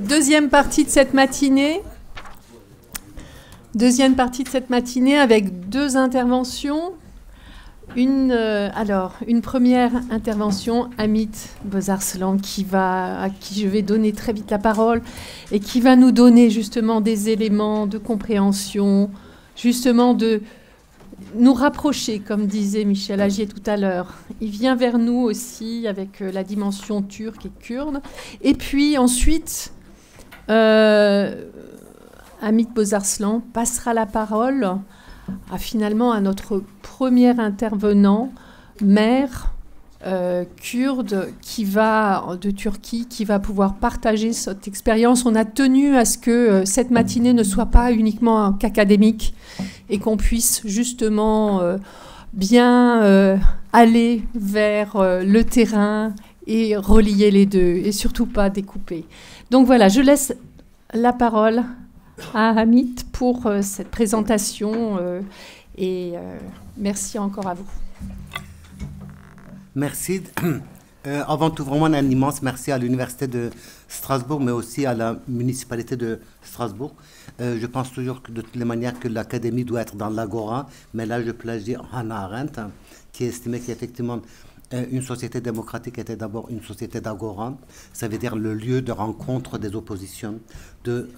Deuxième partie de cette matinée. Deuxième partie de cette matinée avec deux interventions. Une première intervention, Amit Bozarslan, à qui je vais donner très vite la parole et qui va nous donner justement des éléments de compréhension, justement de nous rapprocher, comme disait Michel Agier tout à l'heure. Il vient vers nous aussi avec la dimension turque et kurde. Et puis ensuite, Amit Bozarslan passera la parole finalement à notre premier intervenant, maire kurde de Turquie, qui va pouvoir partager cette expérience. On a tenu à ce que cette matinée ne soit pas uniquement qu'académique et qu'on puisse justement bien aller vers le terrain et relier les deux et surtout pas découper. Donc voilà, je laisse la parole à Amit pour cette présentation et merci encore à vous. Merci. Avant tout, vraiment un immense merci à l'Université de Strasbourg, mais aussi à la municipalité de Strasbourg. Je pense toujours que de toutes les manières que l'académie doit être dans l'agora, mais là je plagie Hannah Arendt, qui estimait qu'effectivement une société démocratique était d'abord une société d'agora, ça veut dire le lieu de rencontre des oppositions, de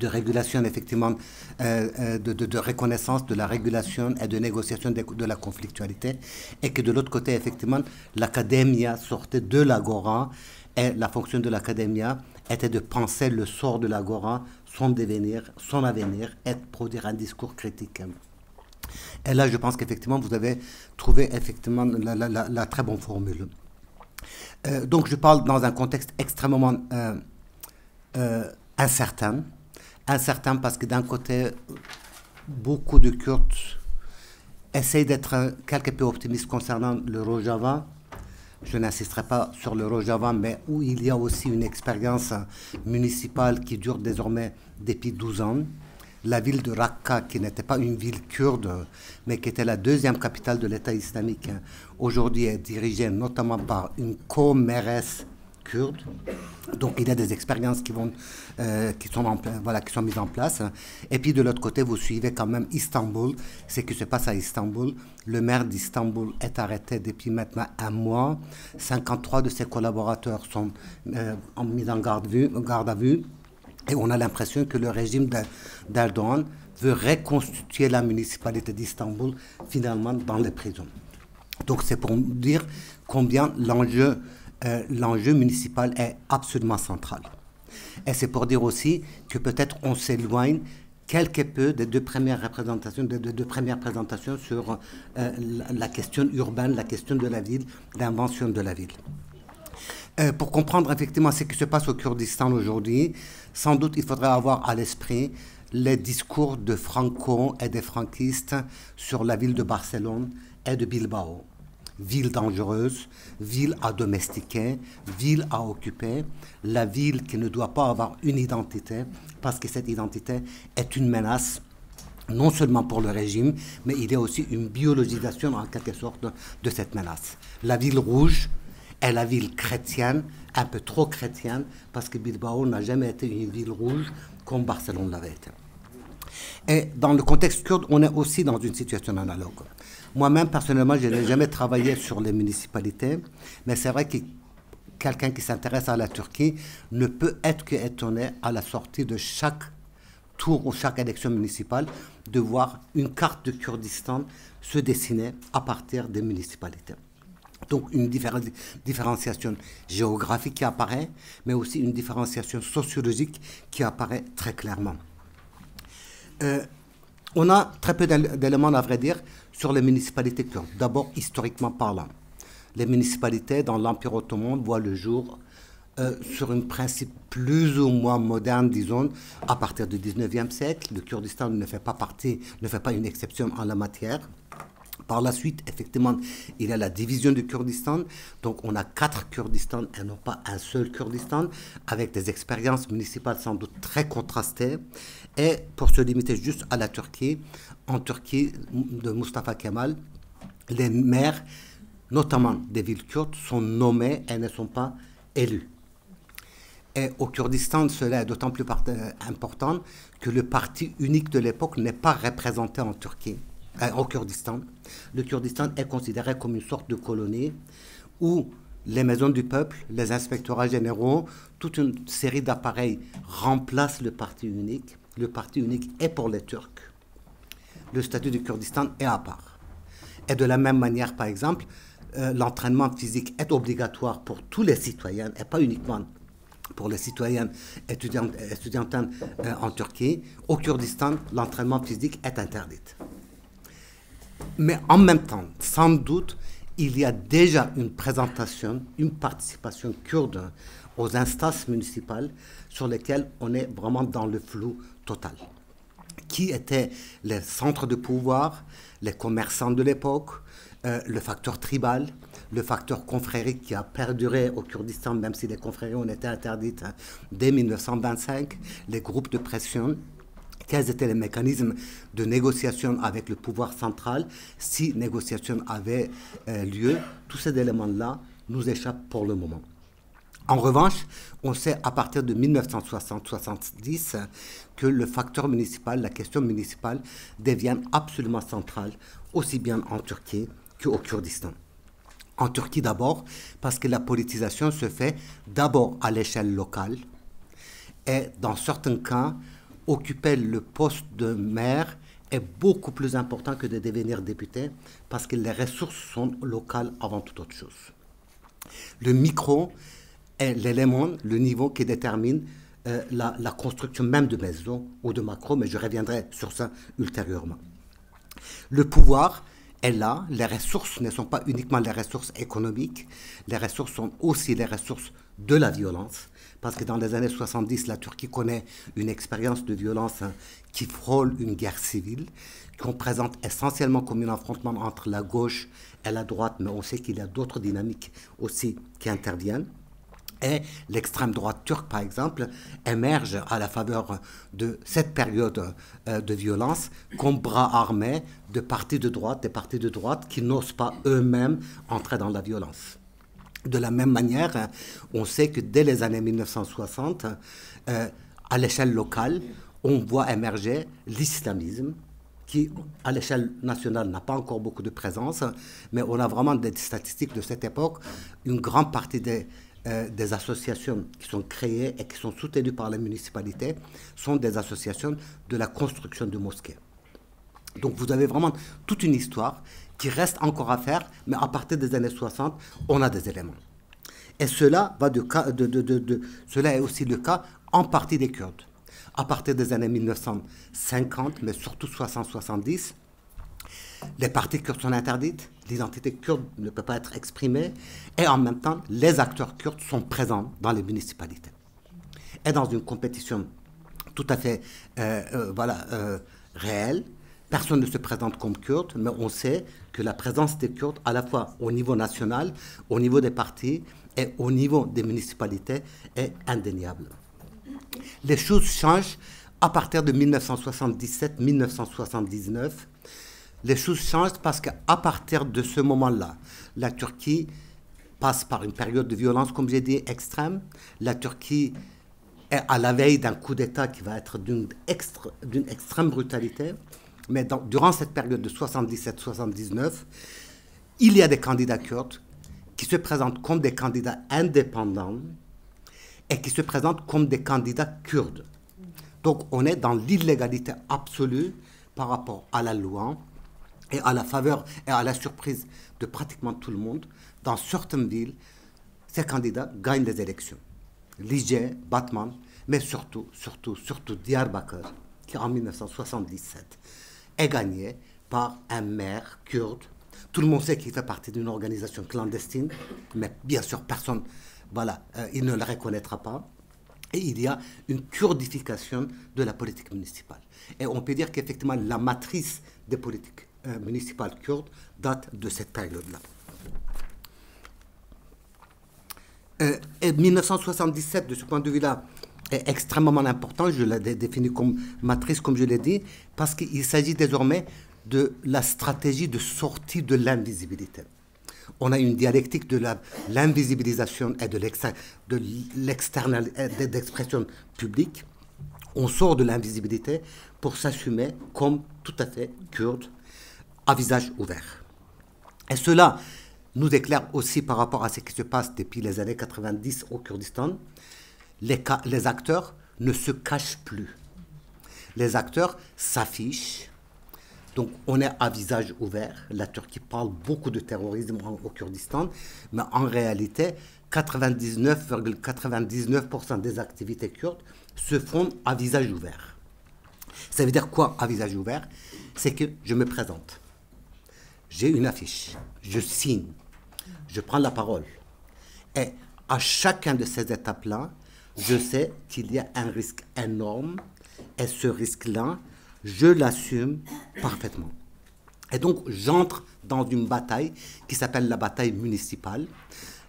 régulation, effectivement, de reconnaissance de la régulation et de négociation de la conflictualité, et que de l'autre côté, effectivement, l'académia sortait de l'agora, et la fonction de l'académia était de penser le sort de l'agora, son devenir, son avenir, et de produire un discours critique. Et là, je pense qu'effectivement, vous avez trouvé effectivement la très bonne formule. Donc, je parle dans un contexte extrêmement incertain. Incertain parce que d'un côté, beaucoup de Kurdes essayent d'être quelque peu optimistes concernant le Rojava. Je n'insisterai pas sur le Rojava, mais où il y a aussi une expérience municipale qui dure désormais depuis 12 ans. La ville de Raqqa, qui n'était pas une ville kurde, mais qui était la deuxième capitale de l'État islamique, aujourd'hui est dirigée notamment par une co-mairesse kurde. Donc il y a des expériences qui sont mises en place. Et puis de l'autre côté, vous suivez quand même Istanbul. Ce qui se passe à Istanbul. Le maire d'Istanbul est arrêté depuis maintenant un mois. 53 de ses collaborateurs sont mis en garde à vue. Et on a l'impression que le régime d'Erdogan veut reconstituer la municipalité d'Istanbul finalement dans les prisons. Donc c'est pour dire combien l'enjeu municipal est absolument central. Et c'est pour dire aussi que peut-être on s'éloigne quelque peu des deux premières présentations sur la question urbaine, la question de la ville, l'invention de la ville. Pour comprendre effectivement ce qui se passe au Kurdistan aujourd'hui, sans doute il faudrait avoir à l'esprit les discours de Franco et des franquistes sur la ville de Barcelone et de Bilbao. Ville dangereuse, ville à domestiquer, ville à occuper, la ville qui ne doit pas avoir une identité, parce que cette identité est une menace, non seulement pour le régime, mais il y a aussi une biologisation en quelque sorte de cette menace. La ville rouge est la ville chrétienne, un peu trop chrétienne, parce que Bilbao n'a jamais été une ville rouge comme Barcelone l'avait été. Et dans le contexte kurde, on est aussi dans une situation analogue. Moi-même, personnellement, je n'ai jamais travaillé sur les municipalités, mais c'est vrai que quelqu'un qui s'intéresse à la Turquie ne peut être qu'étonné à la sortie de chaque tour ou chaque élection municipale de voir une carte de Kurdistan se dessiner à partir des municipalités. Donc une différenciation géographique qui apparaît, mais aussi une différenciation sociologique qui apparaît très clairement. On a très peu d'éléments, à vrai dire, sur les municipalités kurdes. D'abord, historiquement parlant, les municipalités dans l'Empire ottoman voient le jour sur un principe plus ou moins moderne, disons, à partir du 19e siècle. Le Kurdistan ne fait pas une exception en la matière. Par la suite, effectivement, il y a la division du Kurdistan. Donc, on a 4 Kurdistans et non pas un seul Kurdistan, avec des expériences municipales sans doute très contrastées. Et pour se limiter juste à la Turquie, en Turquie de Mustafa Kemal, les maires, notamment des villes kurdes, sont nommés et ne sont pas élus. Et au Kurdistan, cela est d'autant plus important que le parti unique de l'époque n'est pas représenté en Turquie, au Kurdistan. Le Kurdistan est considéré comme une sorte de colonie où les maisons du peuple, les inspectorats généraux, toute une série d'appareils remplacent le parti unique. Le parti unique est pour les Turcs. Le statut du Kurdistan est à part. Et de la même manière, par exemple, l'entraînement physique est obligatoire pour tous les citoyens, et pas uniquement pour les citoyennes étudiantes en Turquie. Au Kurdistan, l'entraînement physique est interdit. Mais en même temps, sans doute, il y a déjà une présentation, une participation kurde aux instances municipales sur lesquelles on est vraiment dans le flou total. Qui étaient les centres de pouvoir, les commerçants de l'époque, le facteur tribal, le facteur confrérique qui a perduré au Kurdistan, même si les confréries ont été interdites dès 1925, les groupes de pression, quels étaient les mécanismes de négociation avec le pouvoir central, si négociation avait lieu. Tous ces éléments-là nous échappent pour le moment. En revanche, on sait à partir de 1960-70 que le facteur municipal, la question municipale, devient absolument centrale, aussi bien en Turquie qu'au Kurdistan. En Turquie d'abord, parce que la politisation se fait d'abord à l'échelle locale et dans certains cas, occuper le poste de maire est beaucoup plus important que de devenir député parce que les ressources sont locales avant toute autre chose. Le micro est l'élément, le niveau qui détermine la construction même de maisons ou de macro, mais je reviendrai sur ça ultérieurement. Le pouvoir est là, les ressources ne sont pas uniquement les ressources économiques, les ressources sont aussi les ressources de la violence, parce que dans les années 70, la Turquie connaît une expérience de violence qui frôle une guerre civile, qu'on présente essentiellement comme un affrontement entre la gauche et la droite, mais on sait qu'il y a d'autres dynamiques aussi qui interviennent. Et l'extrême droite turque, par exemple, émerge à la faveur de cette période de violence comme bras armés de partis de droite, des partis de droite qui n'osent pas eux-mêmes entrer dans la violence. De la même manière, on sait que dès les années 1960, à l'échelle locale, on voit émerger l'islamisme, qui, à l'échelle nationale, n'a pas encore beaucoup de présence, mais on a vraiment des statistiques de cette époque. Une grande partie des associations qui sont créées et qui sont soutenues par les municipalités sont des associations de la construction de mosquées. Donc vous avez vraiment toute une histoire qui reste encore à faire, mais à partir des années 60, on a des éléments. Et cela est aussi le cas en partie des Kurdes. À partir des années 1950, mais surtout 60-70, les partis kurdes sont interdites, l'identité kurde ne peut pas être exprimée, et en même temps, les acteurs kurdes sont présents dans les municipalités. Et dans une compétition tout à fait réelle, personne ne se présente comme kurde, mais on sait que la présence des Kurdes, à la fois au niveau national, au niveau des partis et au niveau des municipalités, est indéniable. Les choses changent à partir de 1977-1979. Les choses changent parce qu'à partir de ce moment-là, la Turquie passe par une période de violence, comme j'ai dit, extrême. La Turquie est à la veille d'un coup d'État qui va être d'une extrême brutalité. Mais durant cette période de 77-79, il y a des candidats kurdes qui se présentent comme des candidats indépendants et qui se présentent comme des candidats kurdes. Donc on est dans l'illégalité absolue par rapport à la loi et à la faveur et à la surprise de pratiquement tout le monde. Dans certaines villes, ces candidats gagnent les élections. Lice, Batman, mais surtout Diyarbakır, qui en 1977 est gagné par un maire kurde. Tout le monde sait qu'il fait partie d'une organisation clandestine, mais bien sûr, personne, il ne le reconnaîtra pas. Et il y a une kurdification de la politique municipale. Et on peut dire qu'effectivement, la matrice des politiques municipales kurdes date de cette période-là. Et 1977, de ce point de vue-là, est extrêmement important. Je l'ai défini comme matrice, comme je l'ai dit, parce qu'il s'agit désormais de la stratégie de sortie de l'invisibilité. On a une dialectique de l'invisibilisation et de l'expression publique. On sort de l'invisibilité pour s'assumer comme tout à fait kurde, à visage ouvert. Et cela nous éclaire aussi par rapport à ce qui se passe depuis les années 90 au Kurdistan. Les acteurs ne se cachent plus. Les acteurs s'affichent. Donc on est à visage ouvert. La Turquie parle beaucoup de terrorisme au Kurdistan, mais en réalité, 99,99% des activités kurdes se font à visage ouvert. Ça veut dire quoi à visage ouvert? C'est que je me présente. J'ai une affiche, je signe, je prends la parole. Et à chacun de ces étapes-là, je sais qu'il y a un risque énorme. Et ce risque-là, je l'assume parfaitement. Et donc, j'entre dans une bataille qui s'appelle la bataille municipale.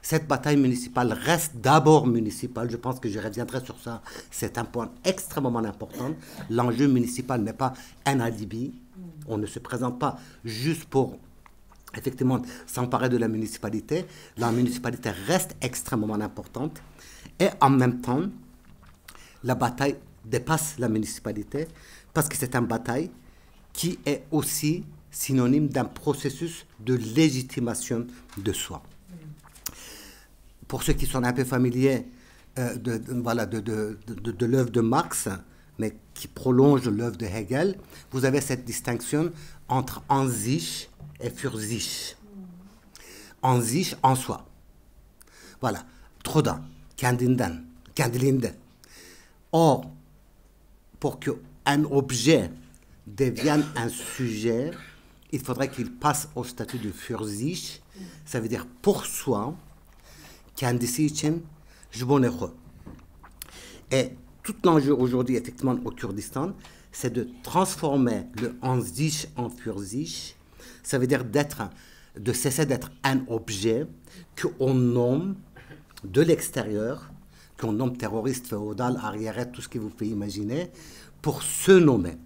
Cette bataille municipale reste d'abord municipale. Je pense que je reviendrai sur ça. C'est un point extrêmement important. L'enjeu municipal n'est pas un alibi. On ne se présente pas juste pour, effectivement, s'emparer de la municipalité. La municipalité reste extrêmement importante. Et en même temps, la bataille dépasse la municipalité parce que c'est une bataille qui est aussi synonyme d'un processus de légitimation de soi. Pour ceux qui sont un peu familiers de l'œuvre de Marx, mais qui prolonge l'œuvre de Hegel, vous avez cette distinction entre an sich et für sich. En sich, en soi. Voilà. Troda, kendinden, kendiliğinde. Or, pour qu'un objet devienne un sujet, il faudrait qu'il passe au statut de für sich, ça veut dire pour soi, kendisi için, jboneho. Et tout l'enjeu aujourd'hui, effectivement, au Kurdistan, c'est de transformer le en sich en für sich, ça veut dire de cesser d'être un objet qu'on nomme de l'extérieur, qu'on nomme terroriste, féodal, arriéré, tout ce que vous pouvez imaginer, pour se nommer.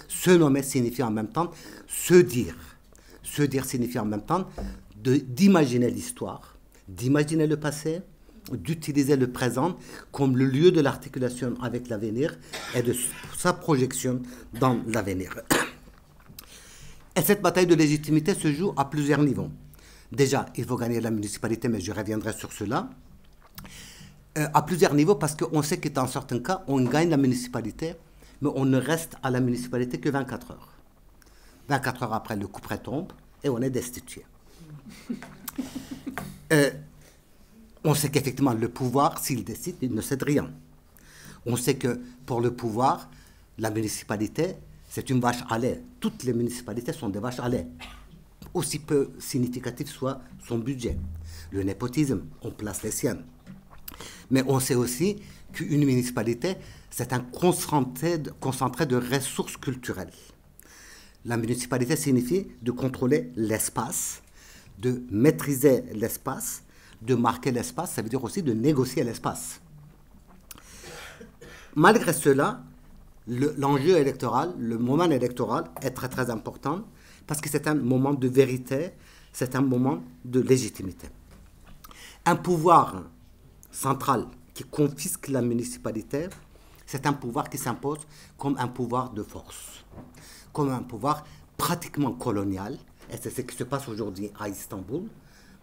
Se nommer signifie en même temps se dire. Se dire signifie en même temps d'imaginer l'histoire, d'imaginer le passé, d'utiliser le présent comme le lieu de l'articulation avec l'avenir et de sa projection dans l'avenir. Et cette bataille de légitimité se joue à plusieurs niveaux. Déjà, il faut gagner la municipalité, mais je reviendrai sur cela. À plusieurs niveaux, parce qu'on sait que dans certains cas, on gagne la municipalité, mais on ne reste à la municipalité que 24 heures. 24 heures après, le coup près tombe et on est destitué. On sait qu'effectivement, le pouvoir, s'il décide, il ne cède rien. On sait que pour le pouvoir, la municipalité, c'est une vache à lait. Toutes les municipalités sont des vaches à lait. Aussi peu significatif soit son budget. Le népotisme, on place les siennes. Mais on sait aussi qu'une municipalité, c'est un concentré de ressources culturelles. La municipalité signifie de contrôler l'espace, de maîtriser l'espace, de marquer l'espace, ça veut dire aussi de négocier l'espace. Malgré cela, l'enjeu électoral, le moment électoral est très très important parce que c'est un moment de vérité, c'est un moment de légitimité. Un pouvoir central qui confisque la municipalité, c'est un pouvoir qui s'impose comme un pouvoir de force, comme un pouvoir pratiquement colonial, et c'est ce qui se passe aujourd'hui à Istanbul.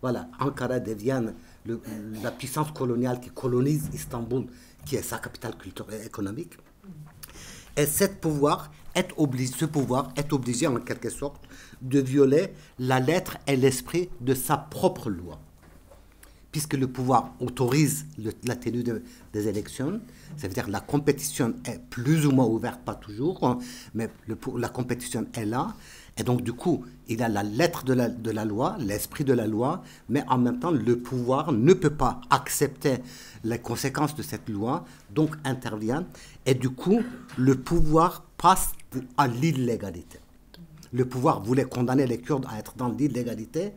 Voilà, Ankara devient la puissance coloniale qui colonise Istanbul, qui est sa capitale culturelle et économique. Et ce pouvoir est obligé en quelque sorte de violer la lettre et l'esprit de sa propre loi. Puisque le pouvoir autorise la tenue des élections, ça veut dire que la compétition est plus ou moins ouverte, pas toujours, mais la compétition est là. Et donc, du coup, il a la lettre de la loi, l'esprit de la loi, mais en même temps, le pouvoir ne peut pas accepter les conséquences de cette loi, donc intervient. Et du coup, le pouvoir passe à l'illégalité. Le pouvoir voulait condamner les Kurdes à être dans l'illégalité,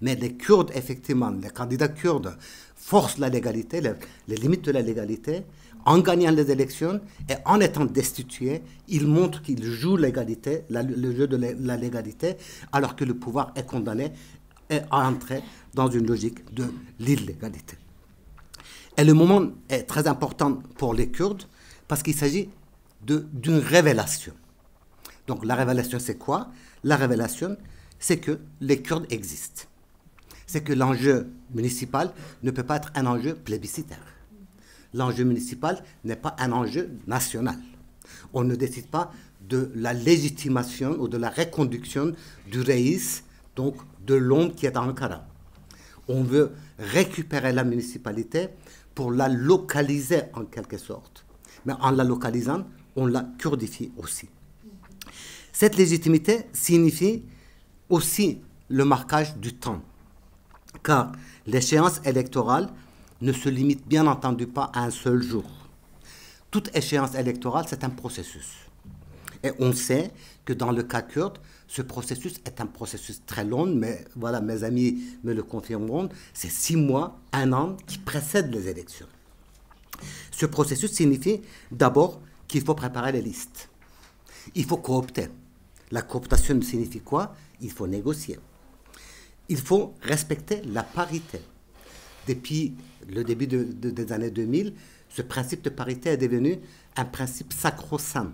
mais les Kurdes, effectivement, les candidats kurdes forcent la légalité, les limites de la légalité. En gagnant les élections et en étant destitués, ils montrent qu'ils jouent l'égalité, le jeu de la légalité, alors que le pouvoir est condamné est entré dans une logique de l'illégalité. Et le moment est très important pour les Kurdes parce qu'il s'agit d'une révélation. Donc la révélation, c'est quoi? La révélation, c'est que les Kurdes existent. C'est que l'enjeu municipal ne peut pas être un enjeu plébiscitaire. L'enjeu municipal n'est pas un enjeu national. On ne décide pas de la légitimation ou de la reconduction du reïs, donc de l'homme qui est à Ankara. On veut récupérer la municipalité pour la localiser en quelque sorte. Mais en la localisant, on la kurdifie aussi. Cette légitimité signifie aussi le marquage du temps, car l'échéance électorale ne se limite bien entendu pas à un seul jour. Toute échéance électorale, c'est un processus. Et on sait que dans le cas kurde, ce processus est un processus très long, mais voilà, mes amis me le confirmeront, c'est 6 mois, 1 an qui précèdent les élections. Ce processus signifie d'abord qu'il faut préparer les listes. Il faut coopter. La cooptation signifie quoi? Il faut négocier. Il faut respecter la parité. Depuis le début des années 2000, ce principe de parité est devenu un principe sacro-saint.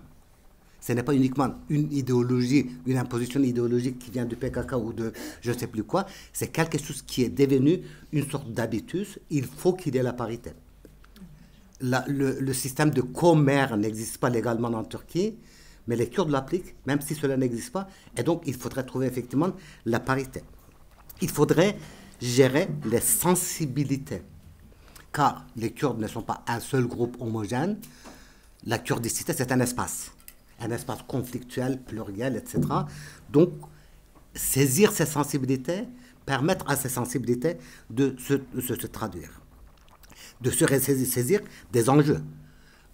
Ce n'est pas uniquement une idéologie, une imposition idéologique qui vient du PKK ou de je ne sais plus quoi. C'est quelque chose qui est devenu une sorte d'habitus. Il faut qu'il y ait la parité. Le système de commerce n'existe pas légalement en Turquie, mais les Kurdes l'appliquent, même si cela n'existe pas. Et donc, il faudrait trouver effectivement la parité. Il faudrait gérer les sensibilités, car les Kurdes ne sont pas un seul groupe homogène. La kurdicité, c'est un espace conflictuel, pluriel, etc. Donc, saisir ces sensibilités, permettre à ces sensibilités de se traduire, de se saisir des enjeux.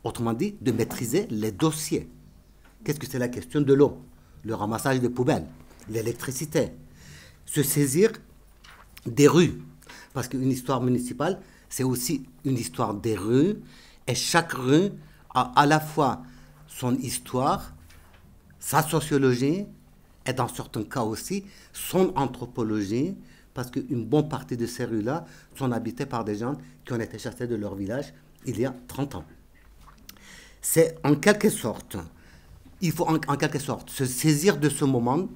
Autrement dit, de maîtriser les dossiers. Qu'est-ce que c'est la question de l'eau, le ramassage des poubelles, l'électricité, se saisir des rues, parce qu'une histoire municipale, c'est aussi une histoire des rues, et chaque rue a à la fois son histoire, sa sociologie, et dans certains cas aussi, son anthropologie, parce qu'une bonne partie de ces rues-là sont habitées par des gens qui ont été chassés de leur village il y a 30 ans. C'est en quelque sorte, il faut en quelque sorte se saisir de ce moment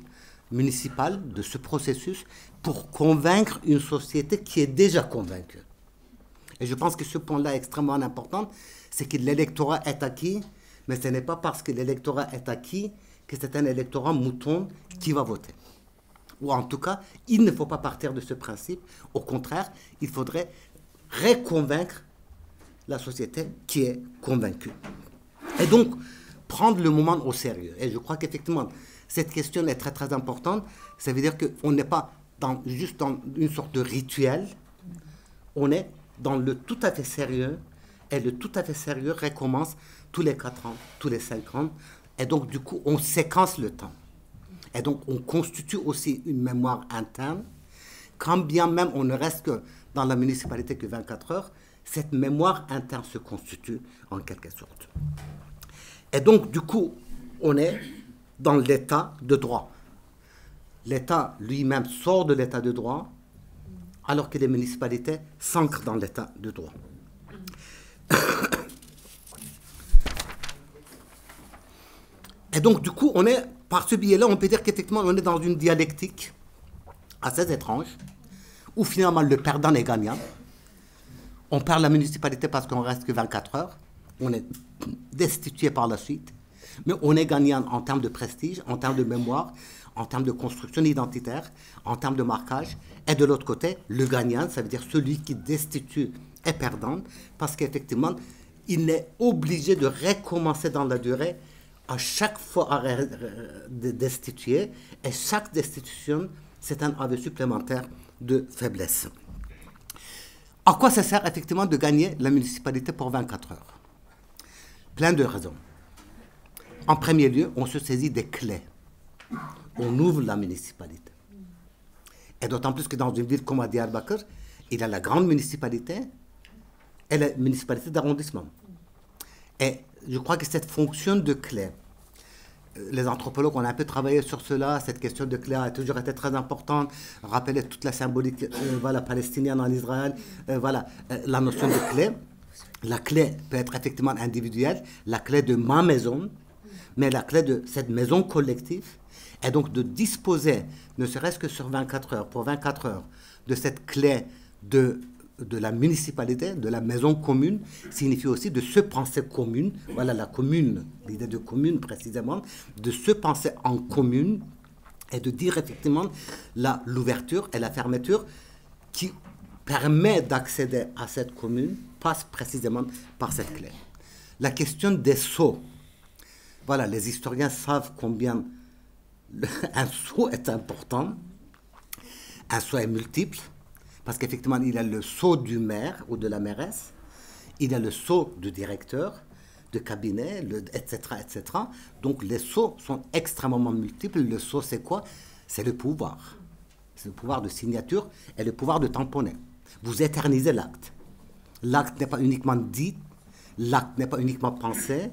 municipal, de ce processus, pour convaincre une société qui est déjà convaincue. Et je pense que ce point-là est extrêmement important, c'est que l'électorat est acquis, mais ce n'est pas parce que l'électorat est acquis que c'est un électorat mouton qui va voter. Ou en tout cas, il ne faut pas partir de ce principe. Au contraire, il faudrait reconvaincre la société qui est convaincue. Et donc, prendre le moment au sérieux. Et je crois qu'effectivement, cette question est très très importante. Ça veut dire qu'on n'est pas juste dans une sorte de rituel, on est dans le tout à fait sérieux, et le tout à fait sérieux recommence tous les 4 ans, tous les 5 ans, et donc du coup on séquence le temps. Et donc on constitue aussi une mémoire interne, quand bien même on ne reste que dans la municipalité que 24 heures, cette mémoire interne se constitue en quelque sorte. Et donc du coup on est dans l'état de droit. L'État lui-même sort de l'état de droit, alors que les municipalités s'ancrent dans l'état de droit. Et donc, du coup, on est, par ce biais-là, on peut dire qu'effectivement, on est dans une dialectique assez étrange, où finalement le perdant est gagnant. On perd la municipalité parce qu'on reste que 24 heures, on est destitué par la suite, mais on est gagnant en termes de prestige, en termes de mémoire, en termes de construction identitaire, en termes de marquage. Et de l'autre côté, le gagnant, ça veut dire celui qui destitue est perdant, parce qu'effectivement, il est obligé de recommencer dans la durée à chaque fois de destituer, et chaque destitution, c'est un aveu supplémentaire de faiblesse. À quoi ça sert effectivement de gagner la municipalité pour 24 heures? Plein de raisons. En premier lieu, on se saisit des clés. On ouvre la municipalité. Et d'autant plus que dans une ville comme Diyarbakır, il y a la grande municipalité et la municipalité d'arrondissement. Et je crois que cette fonction de clé les anthropologues ont un peu travaillé sur cela. Cette question de clé a toujours été très importante. Rappeler toute la symbolique voilà, palestinienne en Israël. La notion de clé. La clé peut être effectivement individuelle, la clé de ma maison, mais la clé de cette maison collective. Et donc de disposer, ne serait-ce que sur 24 heures, pour 24 heures, de cette clé de la municipalité, de la maison commune, signifie aussi de se penser commune. Voilà la commune, l'idée de commune précisément, de se penser en commune et de dire effectivement l'ouverture et la fermeture qui permet d'accéder à cette commune passe précisément par cette clé. La question des sceaux. Voilà, les historiens savent combien un sceau est important. Un sceau est multiple. Parce qu'effectivement, il y a le sceau du maire ou de la mairesse, il y a le sceau du directeur, de cabinet, etc., etc. Donc les sceaux sont extrêmement multiples. Le sceau, c'est quoi? C'est le pouvoir. C'est le pouvoir de signature et le pouvoir de tamponner. Vous éternisez l'acte. L'acte n'est pas uniquement dit, l'acte n'est pas uniquement pensé.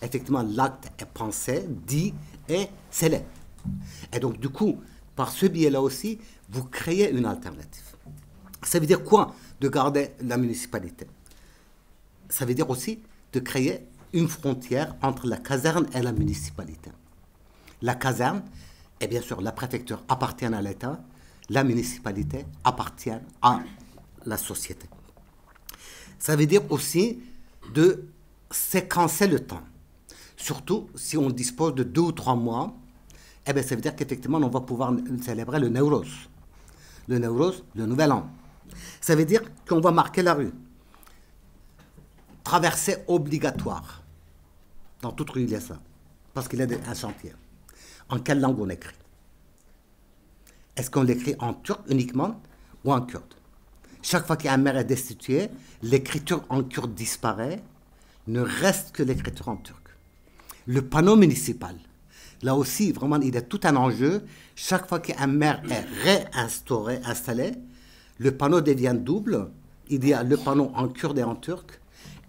Effectivement, l'acte est pensé, dit et scellé. Et donc, du coup, par ce biais-là aussi, vous créez une alternative. Ça veut dire quoi de garder la municipalité? Ça veut dire aussi de créer une frontière entre la caserne et la municipalité. La caserne, et bien sûr la préfecture appartient à l'État, la municipalité appartient à la société. Ça veut dire aussi de séquencer le temps. Surtout si on dispose de 2 ou 3 mois, eh bien ça veut dire qu'effectivement on va pouvoir célébrer le Nowroz. Le Nowroz, le Nouvel An. Ça veut dire qu'on va marquer la rue. Traversée obligatoire. Dans toute rue, il y a ça. Parce qu'il y a un chantier. En quelle langue on écrit? Est-ce qu'on l'écrit en turc uniquement ou en kurde? Chaque fois qu'un maire est destitué, l'écriture en kurde disparaît. Ne reste que l'écriture en turc. Le panneau municipal. Là aussi, vraiment, il y a tout un enjeu. Chaque fois qu'un maire est installé, le panneau devient double. Il y a le panneau en kurde et en turc.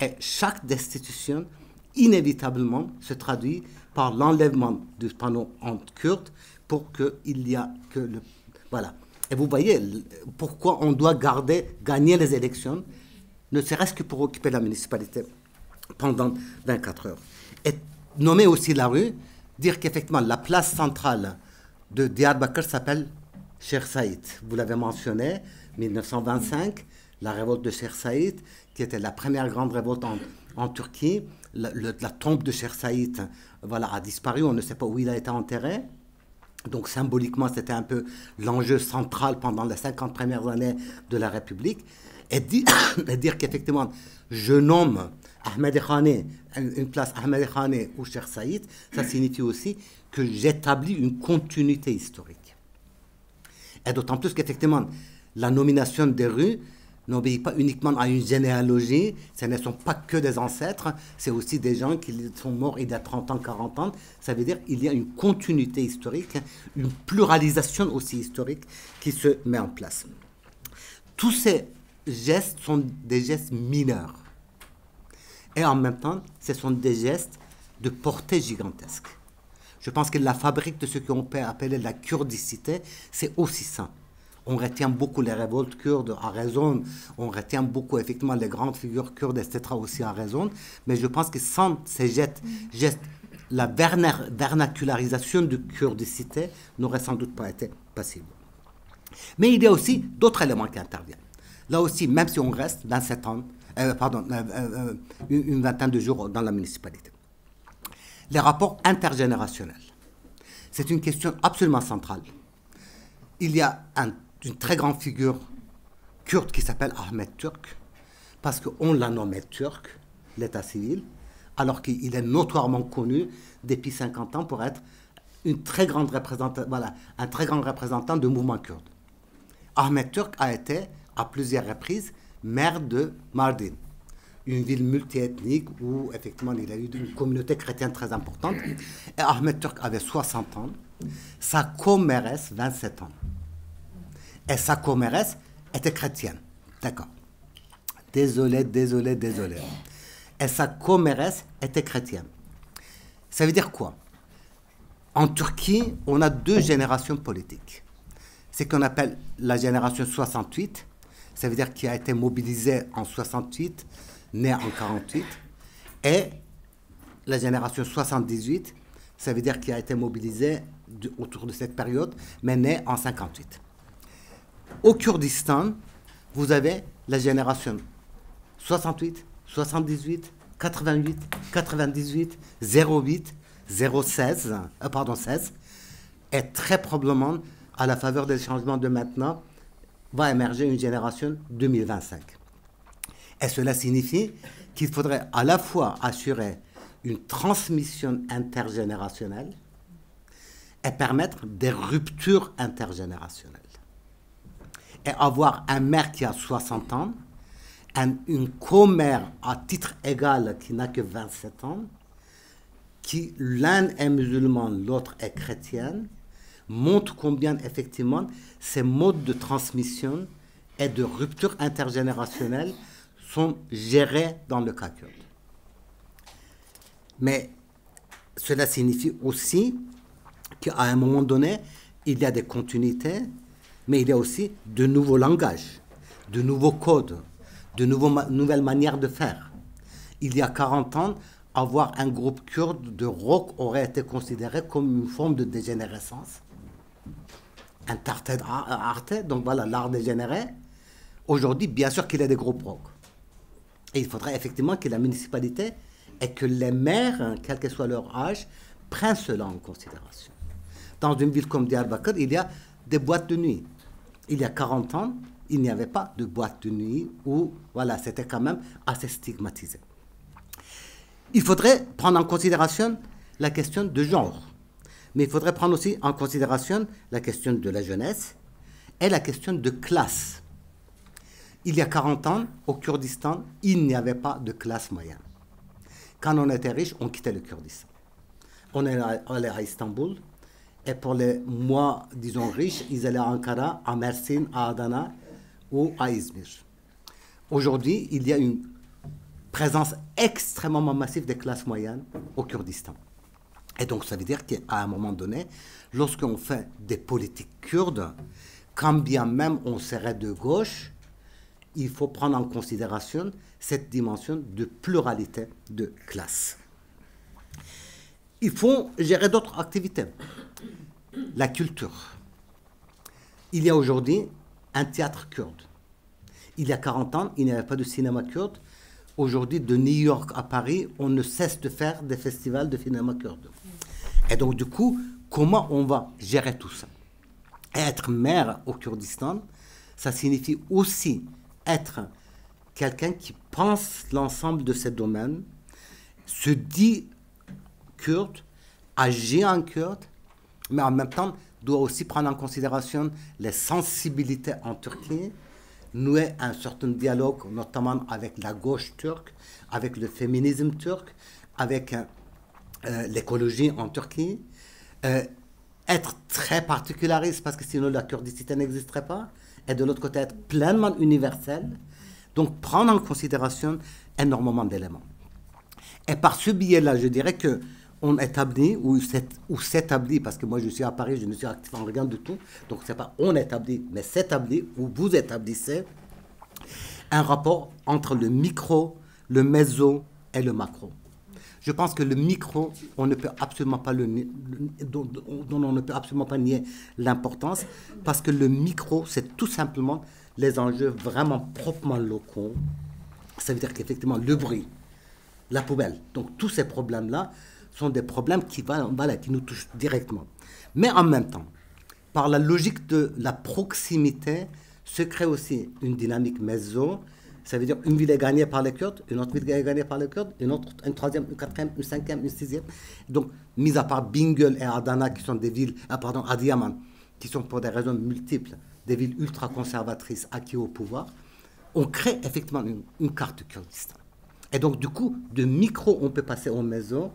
Et chaque destitution, inévitablement, se traduit par l'enlèvement du panneau en kurde pour qu'il y a que le... Voilà. Et vous voyez pourquoi on doit gagner les élections, ne serait-ce que pour occuper la municipalité pendant 24 heures. Et nommer aussi la rue, dire qu'effectivement, la place centrale de Diyarbakır s'appelle Cheikh Saïd. Vous l'avez mentionné, 1925, la révolte de Cheikh Saïd, qui était la première grande révolte en Turquie. La tombe de Cheikh Saïd a disparu, on ne sait pas où il a été enterré. Donc symboliquement, c'était un peu l'enjeu central pendant les 50 premières années de la République. Et dire qu'effectivement, je nomme Ahmed Khane, une place Ahmed Khane ou Cheikh Saïd, ça signifie aussi que j'établis une continuité historique. Et d'autant plus qu'effectivement, la nomination des rues n'obéit pas uniquement à une généalogie, ce ne sont pas que des ancêtres, c'est aussi des gens qui sont morts il y a 30 ans, 40 ans. Ça veut dire qu'il y a une continuité historique, une pluralisation aussi historique qui se met en place. Tous ces gestes sont des gestes mineurs. Et en même temps, ce sont des gestes de portée gigantesque. Je pense que la fabrique de ce qu'on peut appeler la kurdicité, c'est aussi ça. On retient beaucoup les révoltes kurdes à raison, on retient beaucoup effectivement les grandes figures kurdes, etc. aussi à raison, mais je pense que sans ces gestes, la vernacularisation de kurdicité n'aurait sans doute pas été possible. Mais il y a aussi d'autres éléments qui interviennent. Là aussi, même si on reste 27 ans, une vingtaine de jours dans la municipalité. Les rapports intergénérationnels. C'est une question absolument centrale. Il y a une très grande figure kurde qui s'appelle Ahmed Turk, parce qu'on l'a nommé Turc, l'état civil, alors qu'il est notoirement connu depuis 50 ans pour être un très grand représentant du mouvement kurde. Ahmed Turk a été à plusieurs reprises maire de Mardin, une ville multiethnique où effectivement il a eu une communauté chrétienne très importante. Et Ahmed Turk avait 60 ans, sa co-mairesse 27 ans. Et sa co-mairesse était chrétienne. D'accord. Désolé. Et sa co-mairesse était chrétienne. Ça veut dire quoi? En Turquie, on a 2 générations politiques. C'est qu'on appelle la génération 68, ça veut dire qui a été mobilisée en 68, née en 48, et la génération 78, ça veut dire qui a été mobilisée autour de cette période, mais née en 58. Au Kurdistan, vous avez la génération 68, 78, 88, 98, 08, 016, 16, et très probablement, à la faveur des changements de maintenant, va émerger une génération 2025. Et cela signifie qu'il faudrait à la fois assurer une transmission intergénérationnelle et permettre des ruptures intergénérationnelles. Et avoir un maire qui a 60 ans, une co-maire à titre égal qui n'a que 27 ans, qui l'un est musulman, l'autre est chrétienne, montre combien effectivement ces modes de transmission et de rupture intergénérationnelle sont gérés dans le cas kurde. Mais cela signifie aussi qu'à un moment donné, il y a des continuités, mais il y a aussi de nouveaux langages, de nouveaux codes, de nouvelles manières de faire. Il y a 40 ans, avoir un groupe kurde de rock aurait été considéré comme une forme de dégénérescence. Un tartet arte, donc voilà, l'art dégénéré. Aujourd'hui, bien sûr qu'il y a des groupes rock. Et il faudrait effectivement que la municipalité et que les maires, quel que soit leur âge, prennent cela en considération. Dans une ville comme Diyarbakır, il y a des boîtes de nuit. Il y a 40 ans, il n'y avait pas de boîte de nuit où, voilà, c'était quand même assez stigmatisé. Il faudrait prendre en considération la question de genre, mais il faudrait prendre aussi en considération la question de la jeunesse et la question de classe. Il y a 40 ans, au Kurdistan, il n'y avait pas de classe moyenne. Quand on était riche, on quittait le Kurdistan. On est allé à Istanbul, et pour les mois, disons, riches, ils allaient à Ankara, à Mersin, à Adana ou à Izmir. Aujourd'hui, il y a une présence extrêmement massive des classes moyennes au Kurdistan. Et donc, ça veut dire qu'à un moment donné, lorsqu'on fait des politiques kurdes, quand bien même on serait de gauche, il faut prendre en considération cette dimension de pluralité de classes. Il faut gérer d'autres activités. La culture. Il y a aujourd'hui un théâtre kurde. Il y a 40 ans, il n'y avait pas de cinéma kurde. Aujourd'hui, de New York à Paris, on ne cesse de faire des festivals de cinéma kurde. Et donc, du coup, comment on va gérer tout ça? Être maire au Kurdistan, ça signifie aussi être quelqu'un qui pense l'ensemble de ces domaines, se dit kurde, agit en kurde, mais en même temps doit aussi prendre en considération les sensibilités en Turquie, nouer un certain dialogue, notamment avec la gauche turque, avec le féminisme turc, avec l'écologie en Turquie, être très particulariste, parce que sinon la kurdicité n'existerait pas, et de l'autre côté être pleinement universel, donc prendre en considération énormément d'éléments. Et par ce biais-là, je dirais que on établit, ou s'établit, parce que moi je suis à Paris, je ne suis actif en rien du tout, donc c'est pas on établit, mais s'établit, ou vous établissez un rapport entre le micro, le méso et le macro. Je pense que le micro, on ne peut absolument pas dont on ne peut absolument pas nier l'importance, parce que le micro, c'est tout simplement les enjeux vraiment proprement locaux. Ça veut dire qu'effectivement, le bruit, la poubelle, donc tous ces problèmes-là sont des problèmes qui nous touchent directement. Mais en même temps, par la logique de la proximité, se crée aussi une dynamique méso. Ça veut dire une ville est gagnée par les Kurdes, une autre ville est gagnée par les Kurdes, une troisième, une quatrième, une cinquième, une sixième. Donc, mis à part Bingöl et Adana, qui sont des villes, Adiyaman, qui sont pour des raisons multiples, des villes ultra-conservatrices acquises au pouvoir, on crée effectivement une carte du Kurdistan. Et donc, du coup, de micro, on peut passer au méso.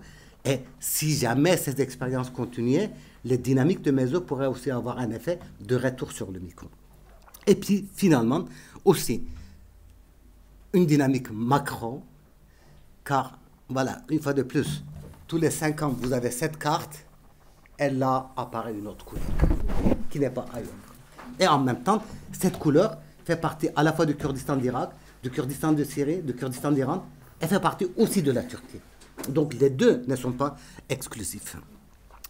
Et si jamais ces expériences continuaient, les dynamiques de méso pourraient aussi avoir un effet de retour sur le micro. Et puis, finalement, aussi, une dynamique macro, car, voilà, une fois de plus, tous les 5 ans, vous avez cette carte et là apparaît une autre couleur qui n'est pas ailleurs. Et en même temps, cette couleur fait partie à la fois du Kurdistan d'Irak, du Kurdistan de Syrie, du Kurdistan d'Iran, et fait partie aussi de la Turquie. Donc les deux ne sont pas exclusifs.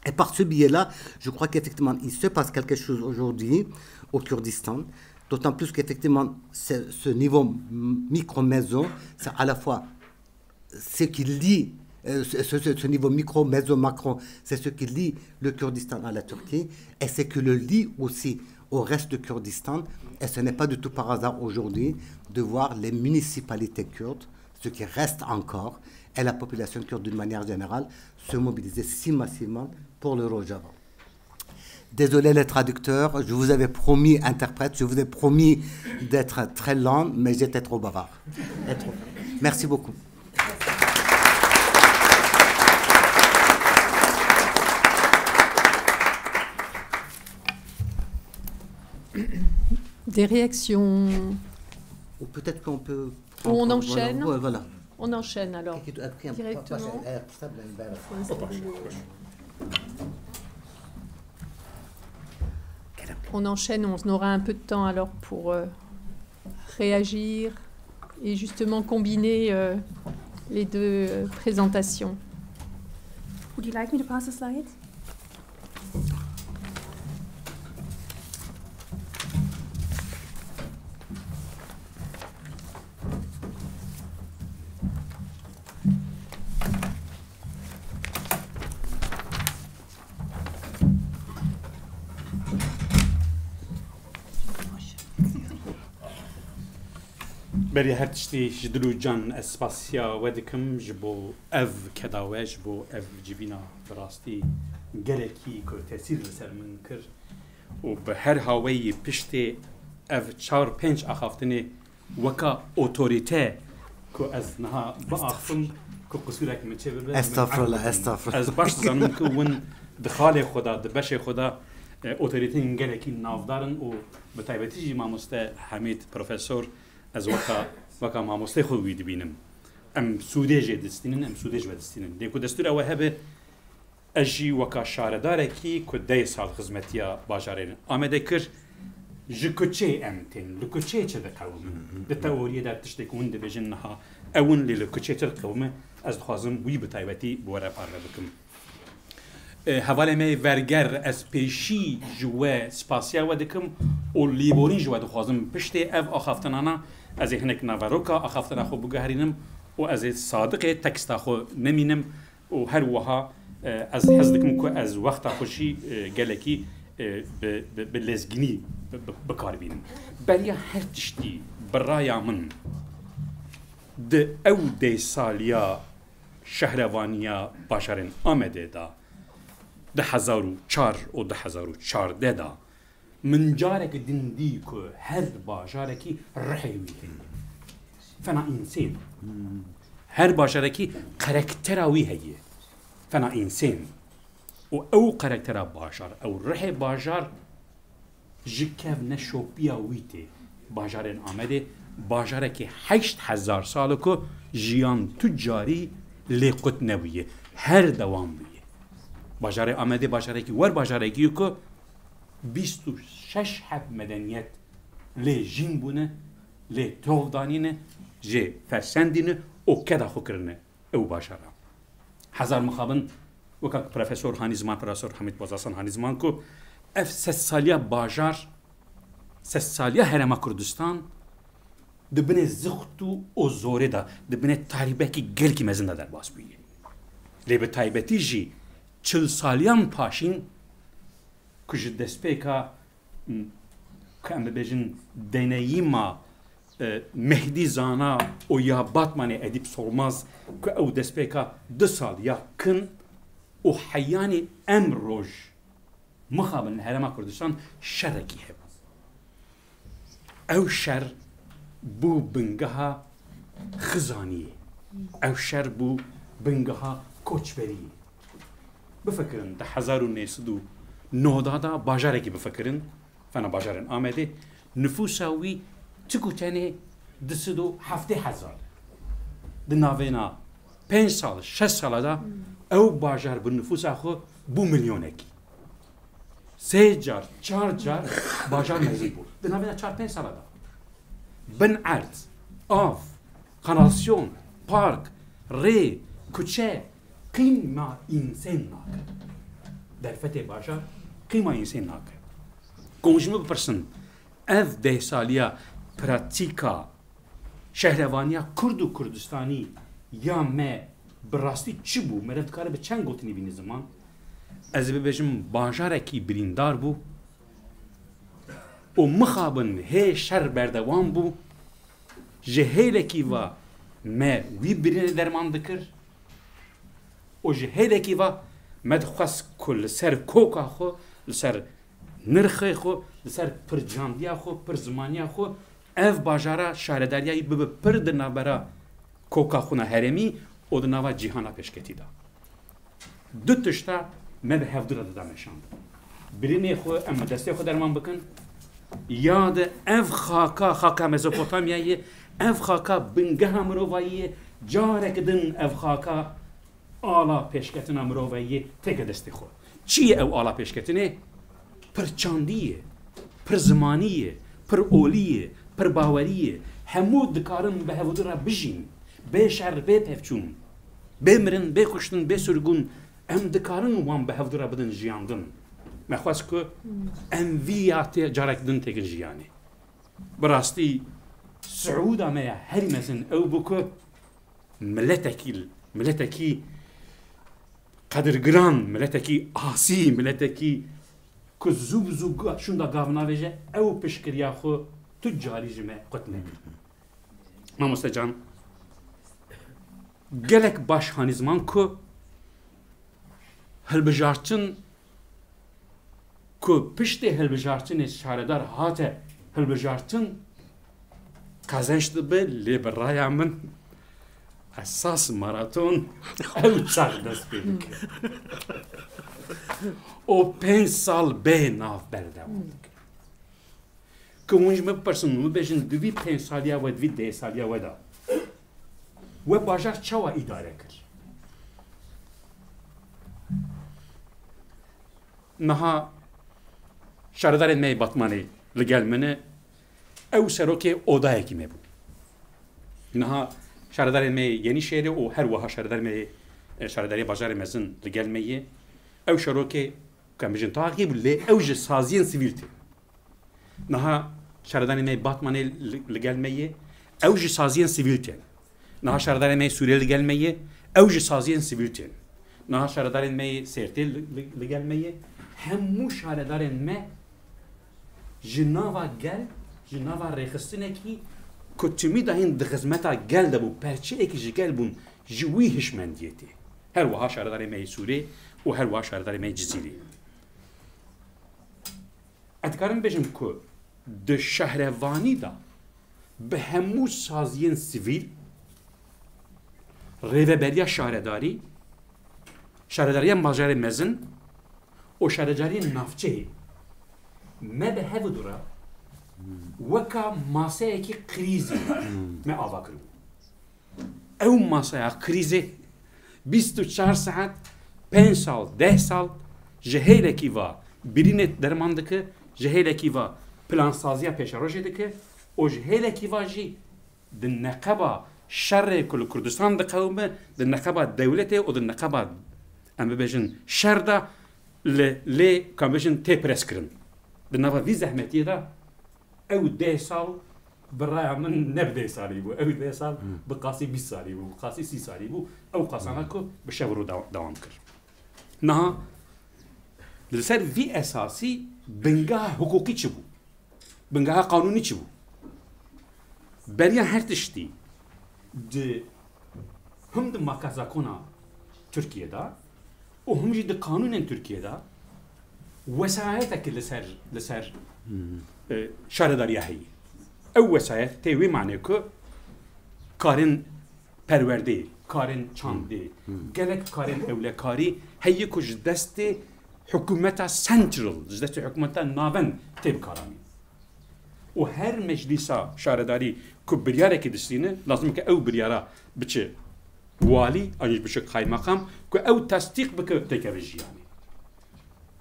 Et par ce biais-là, je crois qu'effectivement, il se passe quelque chose aujourd'hui au Kurdistan, d'autant plus qu'effectivement, ce niveau micro-méso, c'est à la fois ce qui lie, ce niveau micro, méso, macro, c'est ce qui lie le Kurdistan à la Turquie, et c'est que le lie aussi au reste du Kurdistan, et ce n'est pas du tout par hasard aujourd'hui de voir les municipalités kurdes, ce qui reste encore, et la population kurde d'une manière générale, se mobiliser si massivement pour le Rojava. Désolé les traducteurs, je vous avais promis interprète, je vous ai promis d'être très lent, mais j'étais trop bavard. Merci beaucoup. Des réactions. Ou peut-être qu'on peut... On enchaîne. Voilà. On enchaîne alors. Directement. On enchaîne, on aura un peu de temps alors pour réagir et justement combiner les deux présentations. Would you like me to pass the slides? بري هر تشتي جدلو جان اسباسيا ودكم جبو اف كداوه جبو اف جبينا براستي گلکی کو تاثیر لسر من کر و به هر هاوی پشتی اف 4-5 اخافتنی وکا اوتوریته کو از نها باقفم کو قصورك من چه ببر استغفر از باش زنم کو ون دخال خدا دبش خدا اوتوریته گلکی نافدارن و به تایبتی ماموسته حمید پروفسور از وقت ماموسته خود وید بینم ام سودجه دستینن ام سودج ودستینن دیکو دستور اوه هبه اجی وقت شارداره کی کدای سال خدمتیا باجارین آمده کر جکوچه امتن لکوچه چه دقومه دتوریه در تشتک وند بجنها اون لکوچه چه دقومه از خوازم وی بتایبتی بوره پاره بکم حواله می ورگر از پیشی جوه سپاسیا و دکم و لیبورین جوه دخوازم پشت اف آخافتنانا از هنک نواروکا آخافتنا خو بگهرینم و از صادق تکستا خو نمینم و هر وها از حزدکم که از وقت خوشی گلکی به لزگینی بکار بینم برای هر تشتی برای من ده او ده سالیا شهروانیا باشرین آمده دا 2004 و 2014 دا من جارك دندي كو هر باشاركي رحيوي فانا انسان هر باشاركي كاركتراوي هي فانا انسان او كاركترا باشار او رحي باشار جكاف نشوبيا ويتي باشارين آمده باشاركي 8000 سالكو جيان تجاري لقط نويه هر دوام بيه باجاره آمده باجاره کی ور باجاره کیو که 26 حب مدنیت لی جین بونه لی تولدانینه جه فرسندینه او کدا خوکرنه او باجاره هزار مخابن وکا پروفسور هانیزمان پروفسور حمید بازرسان هانیزمان کو اف 3 سالیا باجار 3 سالیا هرما کردستان دبنه زختو او زوره دا دبنه تاریبه کی گل کی مزنده در باس بیه لی به تایبتی جی 40 سالیان پاشین کج دسپیکا که ام ببیجن دنیما مهدی زانا او یا باتمان ادیب سولماز که او دسپیکا 2 سال یا کن او حیانی ام روج مخابن هرما کردستان شرکی هب او شر بو بنگها خزانیه او شر بو بنگها کوچبریه بفكرن ده 1909 دا باجاركي بفكرن فانا باجارن آمده نفوساوي تكو تاني دسدو 7000 ده ناوينا 5 سال 6 سال دا او باجار بالنفوس اخو بو مليونكي سه جار چهار جار باجار مزی بود دنابه 4-5 ساله دا بن عرض آف kanalisyon park ری کوچه قیمه انسان ناکه در فتح باجار قیمه انسان ناکه کنجمه بپرسن اف 10 سالیا پراتیکا شهروانیا کرد و کردستانی یا ما براستی چی بو مرد کاره به چند گوتنی بینی زمان از ببیجم باجاره کی بریندار بو و مخابن هی شر بردوان بو جهیله کی و ما وی برین درمان دکر و جهیله کی و مدخواست کل سر کوکا خو لسر نرخی خو لسر پر جاندیا خو پر زمانیا خو اف باجاره شهرداریایی ببه پر دنابرا کوکا خونا هرمی و دنابا جیهانا پیشکتی دا دو تشتا من به هفدر دادمشان برینی خو ام دستی خو درمان بکن یاد اف خاکا مزوپوتامیایی اف خاکا بنگه مروایی جارک دن اف خاکا آلا پیشکتنا مروایی تک دستی خو چیه او آلا پیشکتنه پر چاندیه پر زمانیه پر اولیه پر باوریه همو دکارن به هفدر بجین به شر به پفچون به مرن به کشتن به سرگون ام دکارن وان به هفدر بدن جیاندن مخواست که ام ویات جارک دن تکن جیانه براستی سعود امیا هری مثلا او بکو ملتکی قدرگران ملتکی آسی ملتکی که زوب شوندا گاونا ویجه او پشکریا خو تجاری جمع قتله ما مستجان گلک باش هانیزمان که هلبجارچن که پشت هلبجارچن شهردار هاته هلبجارچن کازنشت به لیبرای من اساس ماراتون او چاق دست پیدا او 5 سال به ناف بردوام که اونج مپرسن مبیشن دوی 5 سالیا و دوی 10 سالیا و دا و باجار چوا اداره کرد نها شهردار می باتمانی لگل منه او سروک اودای کی می بود نها شهردار می یعنی شهر او هر وها شهردار می شهرداری بازار مزن لگل می او شروک کمیشن تاقیب لی اوج سازین سیویلتی نها شهردار می باتمانی لگل می اوج سازین سیویلتی نها شهردار می سوریه لگل می اوج سازین سیویلتی نها شهردار می سرتی لگل می همو شهردار می جناوا گل جناوا رخصتنه کی کتمی دهین دخدمتا گل دبو پرچه اکی جگل بون جوی هشمندیتی هر وها شهردار می سوریه و هر وها شهردار می جزیره ادکارم بجم که ده شهروانی دا به همو سازین سیویل ریوبریا شهرداری شهرداری ماجر مزن و شهرداری نافچه ما به هفو دورا وکا ماسه اکی کریزی ما آوا کرو او ماسه کریزی 24 ساعت 5 سال 10 سال جهیل کی و برینت درمان دکه جهیل کی و پلان سازیا پیش روشه دکه و جهیل کی و جی د نقبه شر کل کردستان د قومه د نقبه دولته او د نقبه ام ببجن شر دا ل کامبجن تی پرسکرن د نوا وی زحمتی دا او 10 سال برای من نبده سالی بو او 10 سال بقاسی 20 سالی بو بقاسی 30 سالی بو او قاسانا کو به شورو دوام کرد نه لسر وی اساسی بنگاه حقوقی چی بو بنگاه قانونی چی بو بریا هر تشتی د هم د مکازاکونا ترکیه دا و هم جی د قانون ترکیه دا وسایتك لسر شهرداری هی او وسایت تیوی معنی که کارن پرورده کارن چانده گلک کارن اولکاری هی کش دست حکومت سنترال دست حکومت ناون تیب کارانی و هر مجلسا شهرداری که بریاره که دستینه لازم که او بریاره بچه والی آنیش بشه قای مقام که او تصدیق بکه تکویجیانی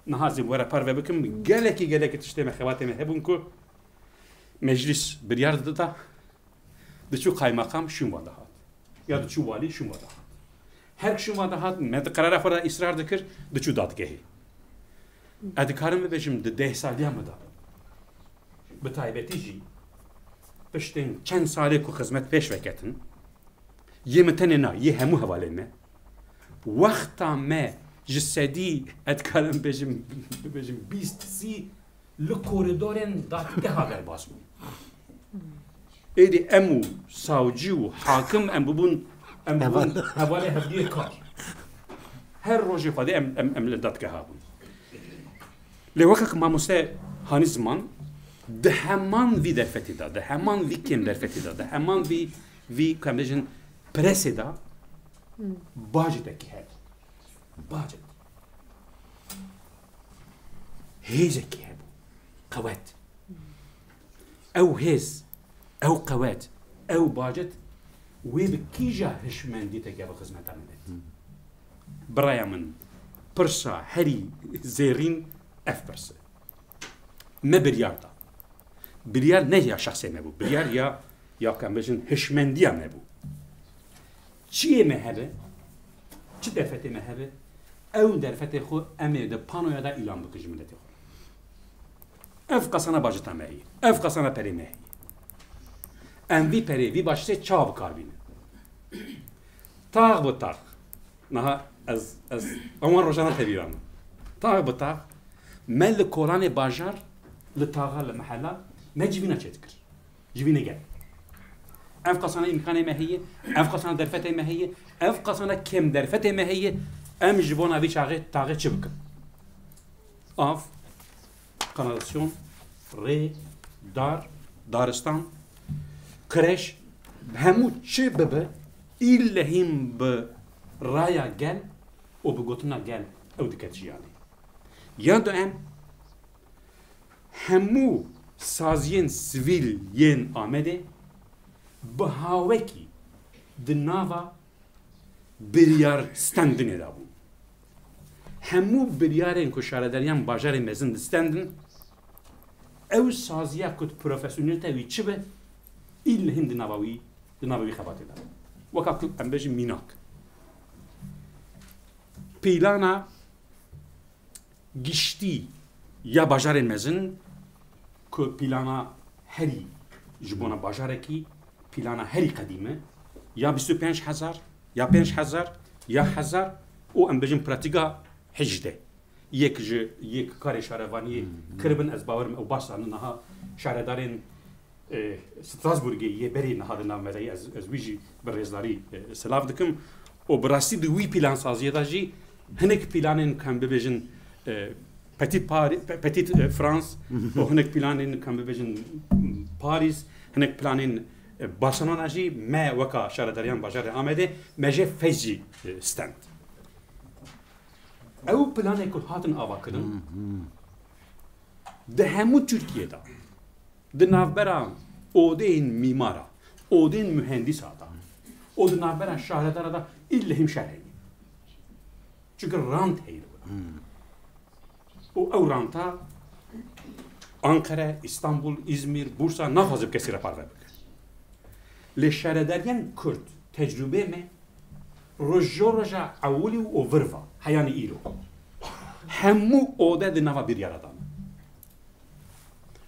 نهازی وەرە پەروە بکەم گەلێکی تشتێمە خەواتێمە هەبوون کو مەجلیس بریار دەدا دەچوو قایمەقام شوم وا دەهات یا دەچوو والی شوم وا دەهات هەر شوم وا دەهات مە قەرارە خۆدا ئیسرار دەکرد دەچوو دادگەهی ئەدکارم ببێژم دە 10 سالیان بەدا بە تایبەتیژی پشتین چەند سالێک و خزمەت پێش وەکەتن یێمە تەنێ نا یێ هەموو هەواڵێ مە وەختا مە ji sedî edkarim bêjim bîst sî li koridorên dadgeha derbas bûn. Êdî em û savcî û hakim em bibûn hevalê hevdiyê kar. Her rojê xwedê em li dadgeha bûn. Lê wekek mamoste hanî ziman di heman vî derfetê da, di heman vî kêm derfetê da, di heman vî em bêjin presê da bajêtekî hebe. باجت هيزك هبو قوات او هيز او قوات او باجت وبكيجا هشمان دي تجاب خدمت عملت برايا من برسا هري زيرين اف برسا ما بريار دا بريار نه يا شخصي ما بو بريار يا كان بجن هشمان دي ما بو چي ما هبه چی درفته مهبه او درفته خو امه ده پانویا دا اعلام بکش ملتی خو اف قسنا باجتا مهی اف قسنا پری مهی ام وی پری وی باشته چاب کار بینه تاغ بو تاغ نها از اون روزانه تبیرم تاغ بو تاغ مل کولان باجار لتاغا لمحله نجبینا چتکر جبینا گل اف قسنا امکانه مهیه اف قسنا درفته مهیه اف قسنا کم درفته مهیه ام جبونا وی چاغه تاغه چبک اف kanalizasyon ری دارستان کرش همو چه ببه ایله هم به رایا گل و به گوتنا گل او دکت جیانی یا دو ام همو سازین سویل ین آمده به هاوکی دناوا بریار ستندنه دا بون همو بریارین که شاردریان باجار مزن دستندن او سازیا کت پروفسیونل تاوی چه به ایل هند دناوی خباته دا وکا ام بجی میناک پیلانا گشتی یا باجار مزن که پیلانا هری جبونا باجاره کی پیلانا هری قدیمه یا 25,000 یا 5,000 یا 1000 او ام بجیم پراتیکا هجده یک کار شهروانی کربن از باورم او باش نها شهردارین ستراسبورگی یه بری نها نامری از ویجی برزداری سلاف دکم او براستی دوی پیلان سازی داجی هنک پیلانین کم ببیجن پتیت فرانس و هنک پیلانین کم ببیجن پاریس هنک پیلانین بارسلونا جی ما وکا شهرداریان باجار آمده مجه فیزی ستند او پلانه که هاتن آوا کردن ده همو ترکیه دا ده نافبران اودین میمارا اودین mühendis da o da nafberen şahredara da illehim şerheyi çünkü rant heydi o ranta Ankara, İstanbul, İzmir, Bursa nafazıp kesire parve le şahredariyen Kürt tecrübe mi roja avuli o virva hayani ilo hemu oda de nava bir yaradan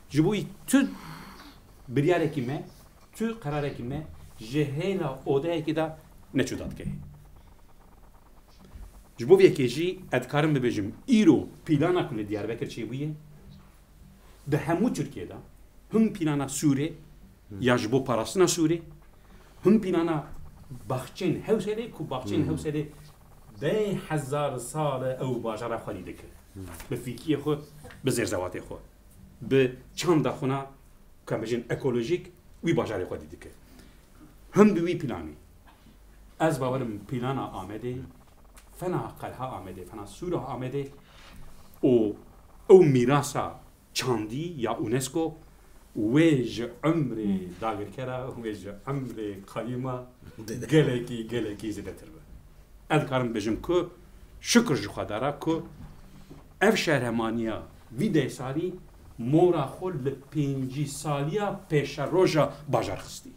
jibuy tü bir yere kime tü karara kime jehela oda ki da ne çudat ke jibu yekeji edkarım bebejim iro plana kule Diyarbakır çebuye de hemu Türkiye'de hum plana Suriye ya jibu parasına Suriye hum plana باخچین هوسری کو باخچین هوسری 10,000 سال او باجرا خالی دکه به فیکی خود به زیرزوات خود به چند خونه کم بجن اکولوژیک وی باجرا خالی دکه هم به وی پلانی از باورم پلانا آمده فنا قلها آمده فنا سوره آمده او میراثا چاندی یا اونسکو ویج عمر داگر کرا ویج عمر قیمه گلکی زیادتر بود. ادکارم بجم که شکر جخدارا که اف شهرمانیا وی ده سالی مورا خود لپینجی سالیا پیش روژا باجار خستی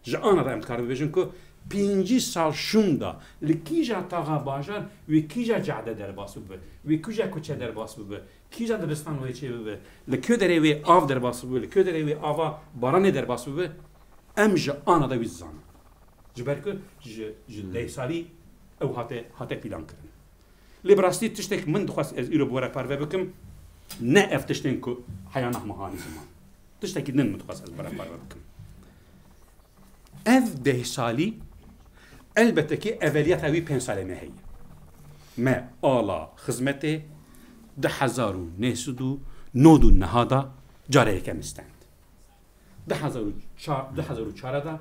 جانا را امکار ببیشن که 5 سال شوندا لکیجا تاغا باجار و کیجا جعده در باس ببه و کیجا کوچه در باس ببه کیجا دبستان وی چه ببه لکیو دره وی آف در باس ببه لکیو دره وی آوا بارانه در باس ببه ام جانا دا ویزان جبر که ده سالی او هاته پیلان کرن لیبراستی تشتک من دخواست از ایرو بورا پارو بکم نه افتشتن که حیانه مهانی زمان تشتکی نن متخواست از بورا پارو بکم اف ده سالی البته که اولیت اوی 5 ساله مهی ما آلا خدمت 10,909 جاره کم استند 10,400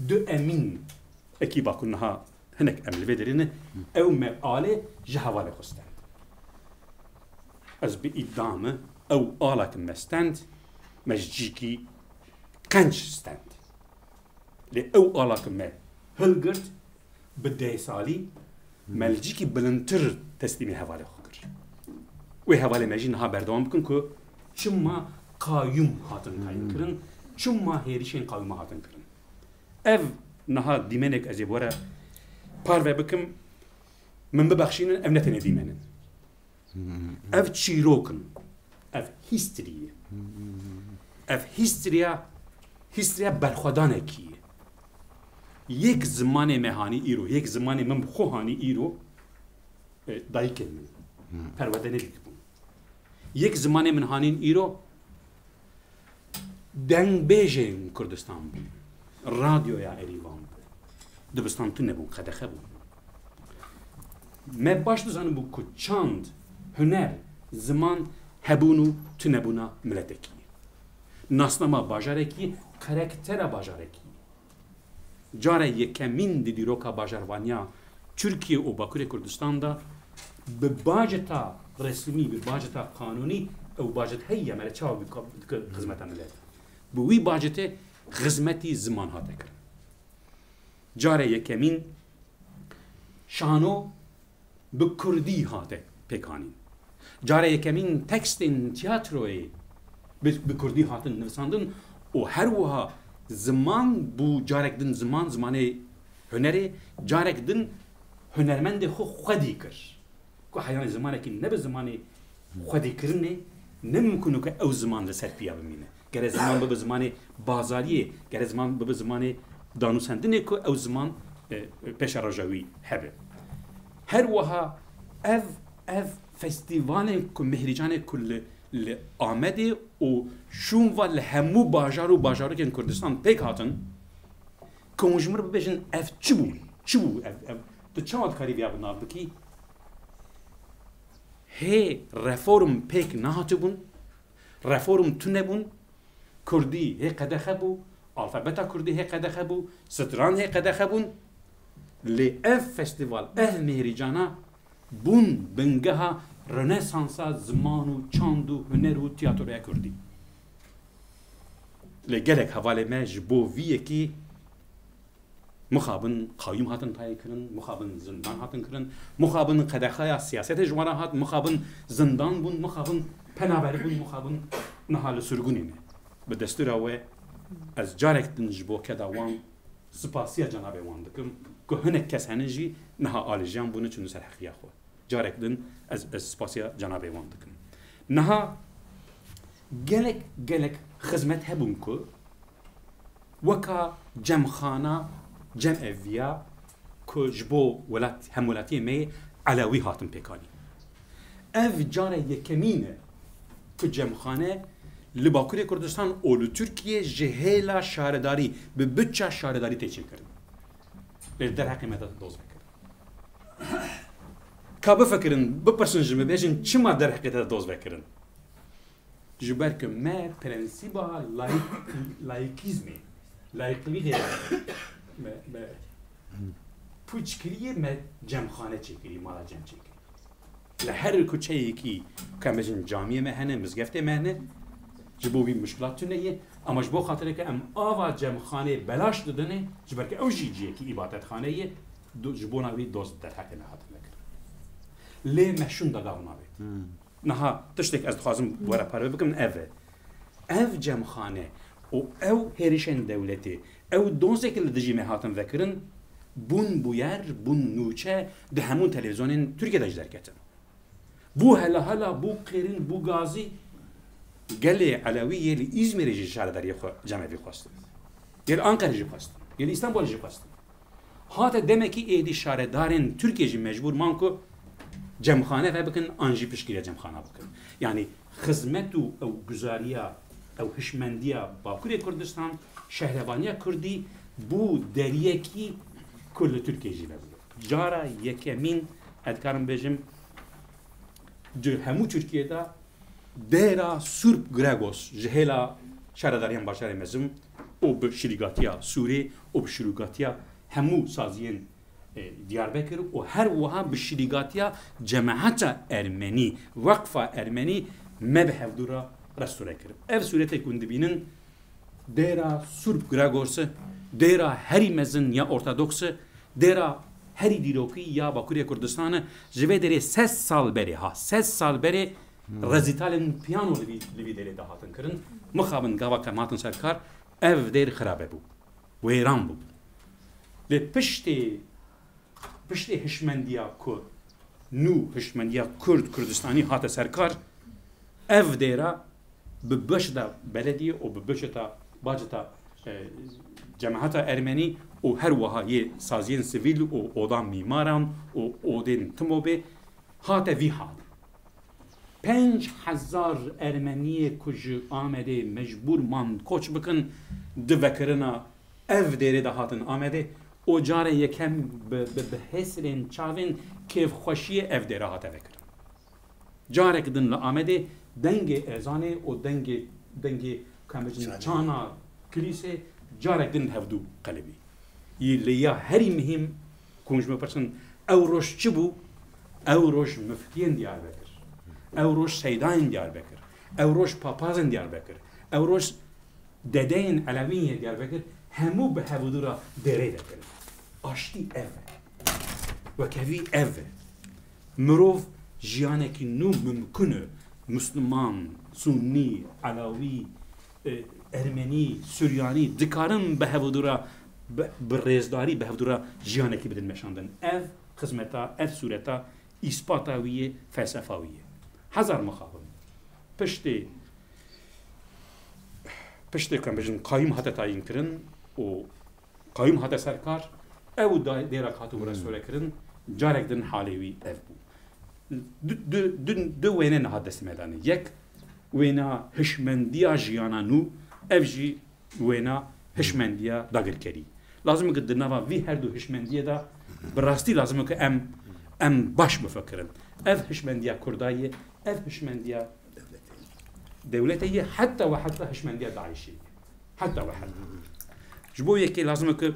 دو امین اکیبا کنها هنک عمل بدرینه او ما آله جهواله خستند از به ادامه او آلا کم استند مجیکی قنج استند لی او آلا کم هلگرد بده سالی ملجیکی بلندتر تسلیمی حواله خو کرد و حواله مجی نها بردوام بکن که چما قایم هاتن تعیین کرن چما هیریشین قایم هاتن کرن اف نها دیمنک از بوره پارو بکم من ببخشینن ام نتنه دیمنن اف چیروکن اف هیستریا برخودانه کیه یک زمان مهانی ایرو یک زمان من بخوهانی ایرو دایکن من پرواده نبید بون یک زمان من هانین ایرو دنگ بیجن کردستان بون رادیو یا ایریوان بون دبستان تو نبون خدخه بون ما باش دزانم بون که چند هنر زمان هبونو تو نبونا ملتکی ناسنما باجارکی کرکتر باجارکی جاره یکمین دیروکا باجروانیا ترکیه و باکوری کردستان دا به باجتا رسمی به باجتا قانونی او باجت هیه مره چاو خدمت عملیت بوی باجت خدمتی زمان ها تکرن جاره یکمین شانو به کردی ها پیکانین جاره یکمین تکستین تیاتروی به کردی ها نویساندن و هر وها زمان بو جارک دن زمان هنری جارک دن هنرمند خودی کر که حیان زمانه که نه به زمان خودی کرنه نمیکنه که او زمان لسر پیا بمینه گر زمان به زمان بازاریه گر زمان به زمان دانوسندنه که او زمان پیش راجوی هبه هر وها اف فستیوال که مهرجان کل آمده و شون و لهمو باجارو که کردستان پیک هاتن که مجموعه ببیشن اف چی بون تو چند کاری بیا بناب بکی هی رفورم پیک نهاته بون رفورم تو نبون کردی هی قدخه بو الفابتا کردی هی قدخه بو ستران هی قدخه بون لی اف فستیوال مهرجانا بون بنگها رنسانسا زمان و چاند و هنر و تیاتروی کردی لگلک حواله مج بو ویه کی مخابن قایم هاتن تایی کرن مخابن زندان هاتن کرن مخابن قدخای سیاست جوارا هات مخابن زندان بون مخابن پنابر بون مخابن نهال سرگونینه به دستور اوه از جارک دنجبو کداوان سپاسیا جنابه وان دکم که هنک کس هنجی نها آلجان بونه چونو سر حقیه خود جارك دن از سپاسيا جنابي وان دكن نها جلك خدمت هبونكو وكا جمخانه جمع فيا كجبو ولات همولاتي مي علوي هاتم بيكاني اف جاره يكمينه كجمخانه لباكوري كردستان اولو تركيا جهيلا شارداري ببتشا شارداري تيچين كرن لدر حقيمتا دوز بكر كابو فكرن بپرسن جمع بيجن چما در حقيقتا دوز بكرن جبر که ما پرنسیبا لایکیزمی لایکلی پوچکریه ما جمخانه چکری مالا جمع چکری لهر کوچه یکی که مجن جامعه مهنه مزگفته مهنه جبو بی مشکلات تونه اما جبو خاطره که ام آوا جمخانه بلاش دادنه جبر که او جیجیه که عبادت خانه جبو ناوی دوست در حق نهات نکر لێ مەشون دەداڵ نابێت نەها تشتێک ئەس دخوازم وەرە پارێ بکەم ئەڤێ ئەv جەمخانە و ئەو هێریشێن دەولەتێ ئەو دۆزێکی لە دژی مێ هاتن دەکردن بوون بویەر بوون نوچە دە هەموو تەلەڤیزۆنێن تورکیە دەش دەرکەتن بوو هەلا بوو قێرن بوو گازی گەلێ عەلەویە لە ئیزمیرێژی شارەداریە جەمەوی خواستن یل ئانقەرەژی خواستن یل ئیستانبوڵژی خواستن هاتە دەمێکی ئێدی شارەدارên تورکێژی مەجبور مانکۆ جەمخانە فە بکن ئانژی پشتگیرە جەمخانە بکن یعنی خزمەت و ئەو گوزاریە ئەو هشمەندیە باکووری کوردستان شەهرەبانیە کوردی بوو دەریەکی کورد لە تورکێژی لەبوو جارە یەکەمین ئەدکارم بێژم هەموو تورکیەدا دێرا سورب گرێگۆس ji hêla şaredariyan başarê mezin û bi şîrîgatiya Sûrê û bi şîrîgatiya hemû saziyên Diyarbekir û her wiha bi şîrîgatiya cemeheta Ermenî Waqfa Ermenî me bi hevdûra restore kirin. Ev sûretê ku dibînin dêra Sûrb Gregos'ı dêra herî mezin ya Ortodoks'ı dêra herî dîrokî ya Bakurê Kurdistan'ı ji vê derê 3 sal berê ha 3 sal berê rezitalên piyano li vî derê de hatin kirin mixabin gava kem hatin ser kar ev dêr xirabe bû wêran bû lê piştê hişmendiya ku nû hişmendiya Kurdistanî hate serkar ev dêra bi beşda belediyê û bi beşta baceta cemeheta Ermenî û her wiha yê saziyên sivîl û odan mîmaran û odên timobê hate vî hal 5000 Ermeniyê ku ji Amedê mecbûr man koç bikin divekirina ev dêrê de hatin Amedê o carê yekem bi hesrên çavên kêfxweşiyê ev dêre hate vekirin carek din li Amedê dengê ezanê û dengê çana kilîsê carek din hevdû qelebî li ya herî mihîm ku ji me pirsin ew roj çi bû ew roj müftiyên Diyarbekir ew roj seydayên Diyarbekir ew roj papazên Diyarbekir ew roj dedeyên Elewiyên Diyarbekir hemû bi hevdûra derê dekirin aştî ev wekevî ev mirov jiyanekî nû mumkin e Müslüman, Sunnî, Alawî, Ermenî, Suryanî dikarin bi hevdûra bi rêzdarî bi hevdûra jiyanekî bidin meşandin ev xizmeta ev sûreta îspata wî ye felsefa wî ye hezar mixabin piştê kem bijin qayîm hate tayin kirin û qayîm hate serkar ew dêrek hatû restore kirin carek din halê wî ev bû du wêne nihat destê medanê yek wêna hişmendiya jiyana nû ev jî wêna hişmendiya dagirkerî lazim ki di nava vî her du hişmendiyê da bi rastî lazim ki em baş bifikirin ev hişmendiya Kurdayê ev hişmendiya devletê ye heta ve heta hişmendiya Daişê heta ve heta ji bo yekê lazim ki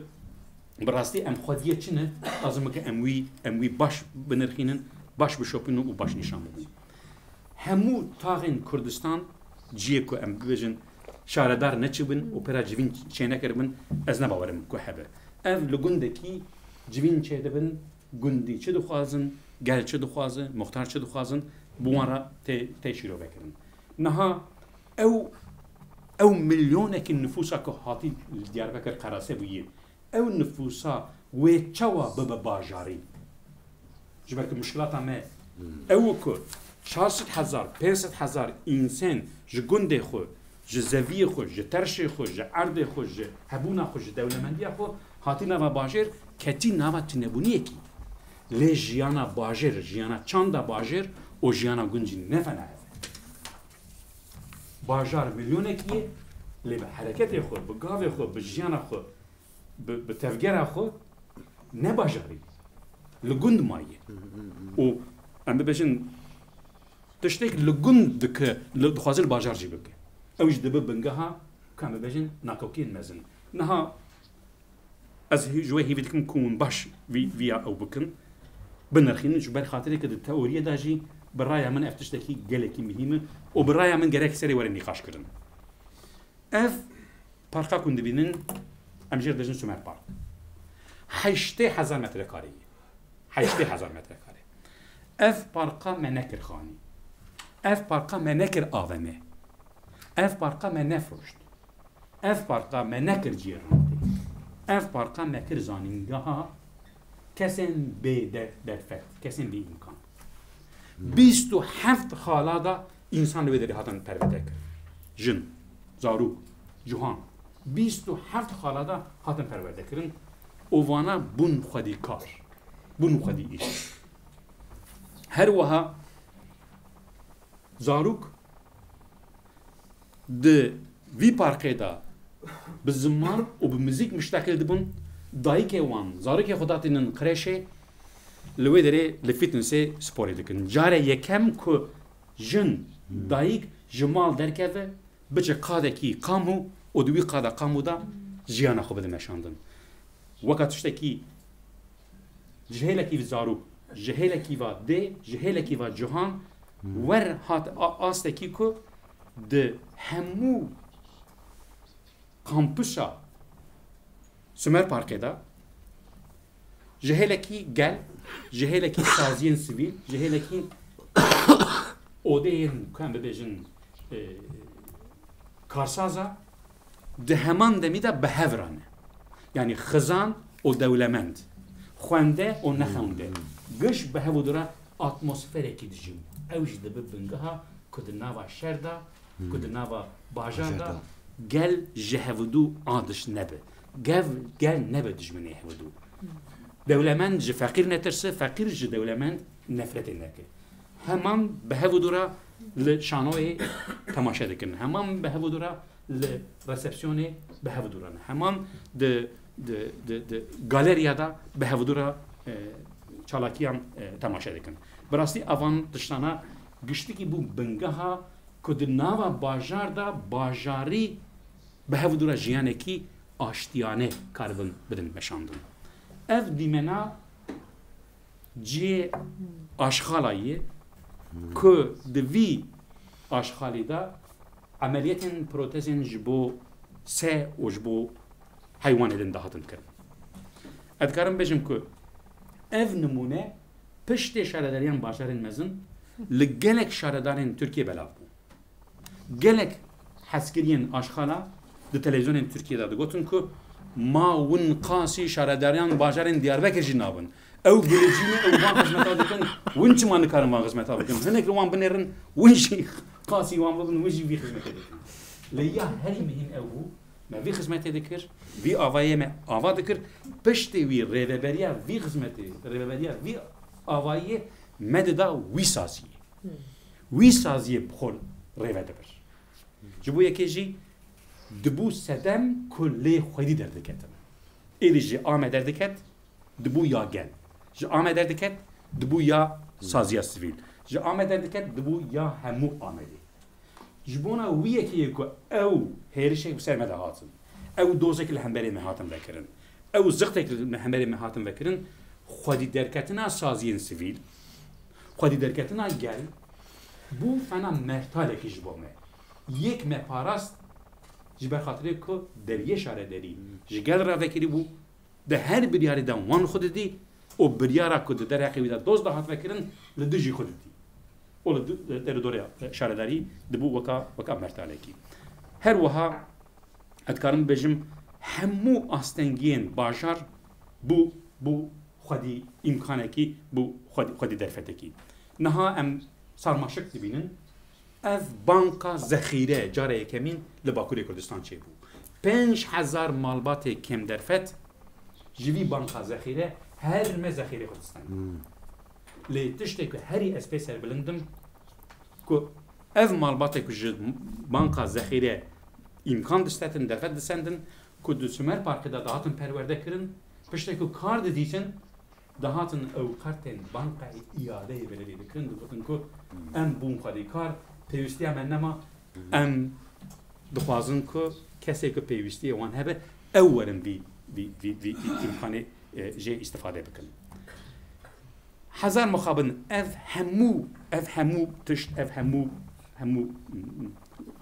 bi rastî em xwediyê çi ne lazim ki em wî baş binirxînin baş bişopin û baş nîşan bidin hemû taxên Kurdistan ciyê ku em bibêjin şaredar neçibin û pera civîn çê nekiribin ez nebawerim ku hebe ev li gundekî civîn çê dibin gundî çi dixwazin gel çi dixwazin muxtar çi dixwazin bi wan re tê şîrov vekirin niha ew milyonekî nüfusa ku hatî li Diyarbekir qerase bûye ew nüfusa wê çawa bibe bajarî ji ber ku muşkilata me ew ku 400,000 500,000 însan ji gundê xwe ji zeviyê xwe ji terşê xwe ji erdê xwe ji hebûna xwe ji dewlemendiya xwe hatî nava bajêr ketî nava tunebûniyekî lê jiyana bajêr jiyana çanda bajêr û jiyana gund jî nefena ev bajar milyonekî ye lê bi hereketê xwe bi gavê xwe bi jiyana xwe bi tevgera xwe ne bajarî li gund maye û em bibêjin tiştek li gund dike dixwaze li bajar jî bike ew jî dibe bingeha ku em bibêjin nakokiyên mezin niha ez ji wê hêvî dikim ku hûn baş vîya ew bikin binirxînin ji ber xatirê ki di teoriyê de jî bi raya min ev tiştekî gelekî mihîm e û bi raya min gerek serê were nîqaş kirin ev parka ku dibînin em jê dibêjin Sümer Park 80,000 metrekarê 80,000 metrekare اف پارقا منکر خانی اف پارقا منکر آومه اف پارقا منفرشت اف پارقا منکر جیرانتی اف پارقا مکر زانینگاها کسین به درفت کسین به امکان 27 خالادا insan ve deri hatan pervede kir. Jin, zaruk, cihan. 27 halada hatan pervede kirin. Ovana bun xwedî kar. Bun xwedî iş. Her wiha zaruk di vî parkê da bi ziman û bi müzik müştekil dibûn dayîkê wan, zarokê xwe datînin qirêşê li wê derê li fîtnesê sporê dikin. Care yekem ku jin dayîk ji mal derkeve biçe qadekî qamû û di wî qada qamû da jiyana xwe bidin meşandin. Weka tiştekî ji hêlekî zarok, ji hêlekî va dê, ji hêlekî va cihan wer hat astekî ku di hemû kampüsa Sümer Parkê da ji hêlekî gel, ji hêlekî saziyên sivîl, ji hêlekî odeyên em bibêjin karsaza di heman demî de bihevran e. Yani xizan û dewlemend, xwende û nexewende. Giş bihev dira atmosferekî dijî. Ew jî dibe bingeha ku di nava şer da, ku di nava bajar da gel ji hevdû adiş nebe. Gel nebe dijminê hevdû. Dewlemend ji feqîr netirse, feqîr ji dewlemend nefretê neke. Heman bihev dira li şanoyê temaşe dikin. Heman bihev dira li resepsiyonê bihev duran. Heman di galeryada bihev dira çalakiyan temaşe dikin. Bi rastî avan tiştana giştikî bû bingeha ku di nava bajar da bajarî bihev dira jiyanekî aştiyane karibin bidin meşandin. Ev dîmena ciyê aşxalayê ku di vî aşxalî da ameliyetên protezên ji bo se û ji bo heywanê din dahatin kirin. Ez dikarim bêjim ku ev nimûne piştê şaredariyan bajarên mezin li gelek şaredarên Tirkiye belav bû. Gelek heskiriyên aşxala di televizyonên Tirkiye'de digotin ku ma win qasî şaredariyan bajarên Diyarbekir jî nabin. Ew gilêcîne ew van xizmeta dikin, win çima nikarin van xizmeta bikin. Hinek li wan binêrin, win jî qasî wan bibin, win jî vî xizmetê dikin. Li ya herî mihîm ew bû, me vî xizmetê dikir, vî avayê me ava dikir, piştê wî rêveberiya vî xizmetê, rêveberiya vî avayê me dida wî saziyê. Wî saziyê bixwe rêve dibir. Ji bo yekê jî dibû sedem ku lê xwedî derdiketin. Êdî ji Amê derdiket, dibû ya gel. Ji Amê derdiket, dibû ya saziya sivîl. Ji Amê derdiket, dibû ya hemû Amedê. Ji bona wî yekê ku ew hêrişek bi ser me de hatin. Ew dozekî li hemberê me hatin vekirin. Ew zixtekî li hemberê me hatin vekirin, xwedî derketina saziyên sivîl, xwedî derketina gel, bû fena mertalekî ji bo me. Yek me parast ji ber xatirê ku deriyê şaredarî ji gel re vekirî bû, di her biryarê de wan xwe didî û biryara ku di derê wî de doz da hat vekirin li dijî xwe didî. O li deredorya şaredarî dibû weka mertalekî. Her wiha ez dikarim bêjim hemû astengiyên bajar bû xwedî îmkanekî, bû xwedî derfetekî. Niha em sarmaşik dibînin. Ev banka zexîre cara yekemîn li Bakurê Kurdistan çêbû. 5000 malbatê kem derfet ji vî banka zexîre her me zexîrê Kurdistan. Lê tiştê ku herî ez pê serbilindim ku ev malbatê ku ji banka zexîre îmkan distetin derfet disendin ku di Sümer Parkê de dahatin perwerde kirin, piştê ku kar didîtin dahatin ew kartên bankayê îadeyê belediyê dikirin, digotin ku em bûn xwedî kar, pêwîstiya me nema, em dixwazin ku kesê ku pêwîstiyê wan hebe ew werin vî îmkanê jê îstîfade bikin. Hezar mixabin ev hemû tişt, ev hemû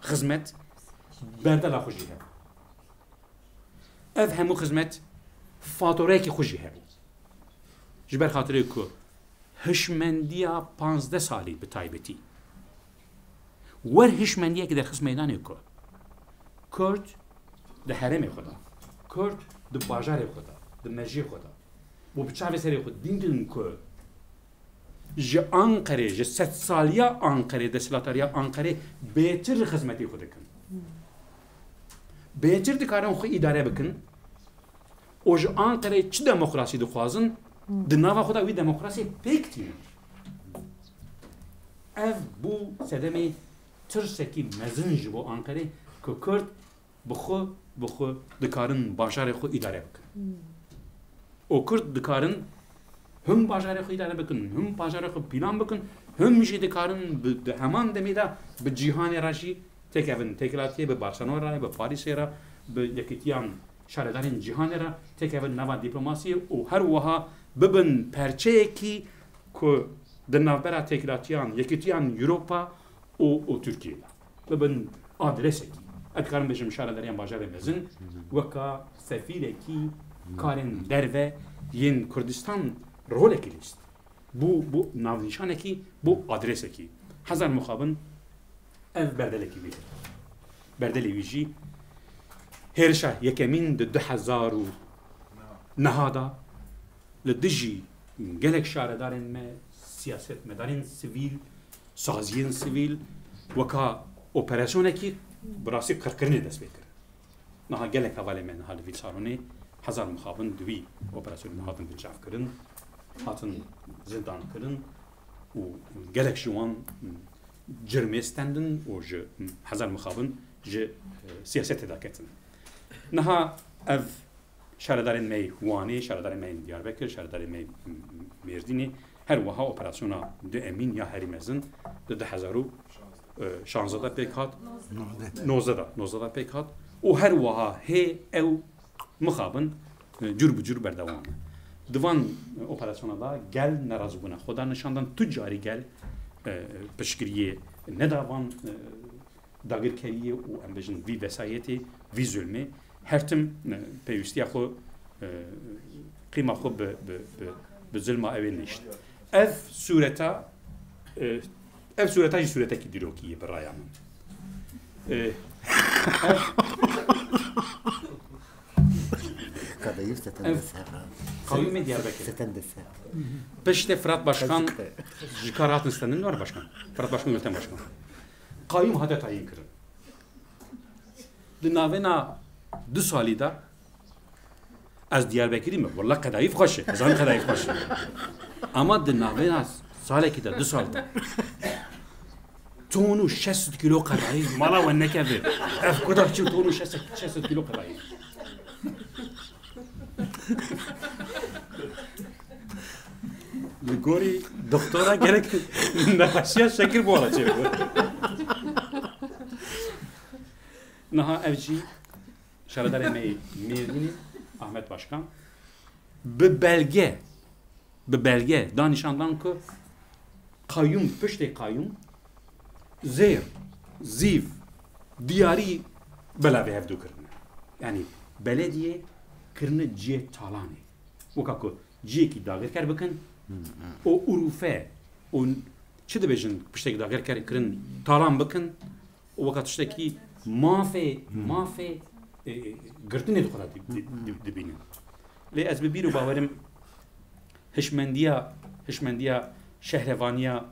xizmet berdela xwe jî hebe. Ev hemû xizmet faturekî xwe jî hebe. Ji ber xatirê ku هشمندیا 15 سالی به تایبەتی وەر هشمندیەکی دەرخست مەیدانی کورد لە هەرێمی خۆدا کورد لە باژارێ خۆدا لە مەژێ خۆدا بۆ بچاوێ سەرێ خۆ دیندن کورد ji Ankara'ya, ji 7 saliya Ankara'ya, desilatariya Ankara'ya beter hizmeti xwe dikin. Beter dikarin xwe idare bikin. O ji Ankara'ya çi demokrasî dixwazin, di nava xwe da wî demokrasî pêk tînin. Ev bû sedemê tirsekî mezin ji bo Ankara'ya ku Kurd bi xwe dikarin bajarê xwe idare bikin. O Kurd dikarin هم باجاره خود داره بکن، هم باجاره خود پیلان بکن، هم میشه دکارن به همان دمیده به جهان راشی تکیون تکلاتیه به بارسلونا را، به پاریس را، به یکیتیان شهردارین جهان را تکیون نوا دیپلماسی و هر وها ببن پرچه کی که در نوبر تکلاتیان یکیتیان اروپا و ترکیه ببن آدرس کی. ادکارن بچم شهرداریان باجاره مزن وکا سفیر کی کارن درو ین کردستان roleki list. Bu navnişaneki, bu adreseki. Hazar muhabın ev berdeleki bilir. Berdeli vici herşa yekemin de 2000 nahada le diji gelek şaredarin me siyaset medarin sivil saziyen sivil vaka operasyoneki burası kırkırını destekler. Naha gelek havale men hal vil sarone Hazar muhabın dvi operasyon hatın bilcaf kırın hatın zindan kırın o gelek şu an Cermestandın o je Hazar muhabın je siyaset edaketin. Naha ev şaradarin mey Huani, şaradarin mey Diyarbakır, şaradarin mey Merdini her vaha operasyona de emin ya herimezin de 2016 pek hat 19 pek hat o her vaha he ev muhabın cürbücür berdevam. Divan operasyona da gel naraz buna. Xoda nişandan tüccari gel peşkiriye ne davan dagirkeriye o embejin vi vesayeti vi zulme her tim peyüstiya xo qima xo be zulma evin işte. Ev sureta ji sureteki dirokiye berayamın. Kadayıf zaten de serra. Kavmi Diyarbakır. Zaten de serra. Peşte Fırat Başkan jikaratın istenin var başkan. Fırat Başkan Gülten Başkan. Kayyum hada tayin kırın. Di navena 2 salida az Diyarbakır'ı mı? Vallahi kadayıf xoşe. Zan kadayıf xoşe. Ama di navena saleki de 2 salida. Tonu 60 kilo kadayıf mala ve nekeve. Ev kadar çi tonu 60 kilo kadayıf. Gori doktora gerek nefesiye şekil bu olacak. Naha evci şaradar emeği Merdini Ahmet Başkan bir belge danışandan ki kayyum pişte kayyum zeyr ziv diyari belave hevdu kırını. Yani belediye kırını ciye talani. O kako ciye ki dağır kar bakın o urufe o çi dibêjin piştekî dagirkerê kirin talan bikin û weqet tiştekî mafê girtinê dixwe dibînin. Lê ez bi bîr û bawerim hişmendiya şehrevaniya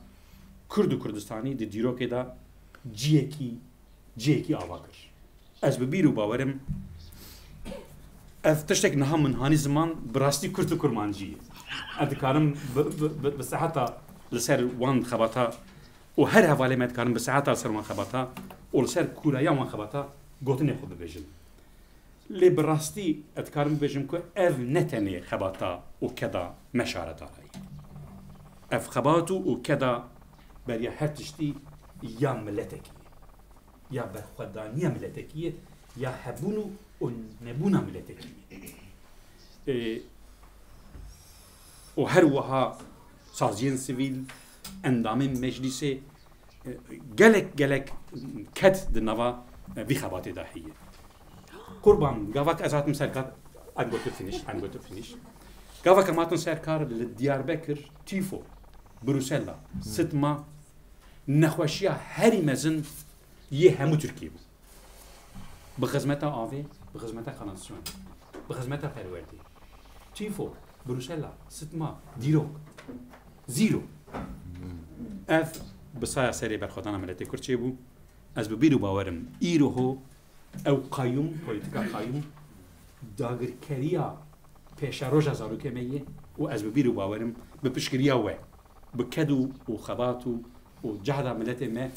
Kurd û Kurdistanî di dîrokê da ciyekî ava kir. Ez bi bîr û bawerim ev tiştek niha min hanî ziman bi rastî Kurd û Kurmancî ye. Ez dikarim bi seheta li ser wan xebata û her hevalê me dikarim bi seheta ser wan xebata û li ser kûraya wan xebata gotinê xwe bibêjin. Lê bi rastî ez dikarim bibêjim ku ev ne tenê xebata û keda meşaredarayî. Ev xebat û keda beriya her tiştî ya milletekî ye, ya berxwedaniya milletekî ye, ya hebûn û nebûna milletekî ye. O her wiha saziyên sivîl, endamên meclisê gelek ket di nava vî xebatê de heye. Qurban gavak ez hatim serkar I'm going to finish. Gavak em hatin serkar li Diyarbakır tifo بروسلا ستما نخوشيا هري مزن همو تركيا بو بخدمتها آوي بخدمتها قناصوان بخدمتها پروردي تيفو بروسلا ستما ديروك زيرو اف بصايا سري برخدانا ملتي كرتشي بو از ببيرو باورم ايرو هو او قايم بوليتيكا قايم داگر كريا پیش روز هزارو کمیه و از ببیرو باورم به پشکریا و به کدو و خباتو و جهد عملت ما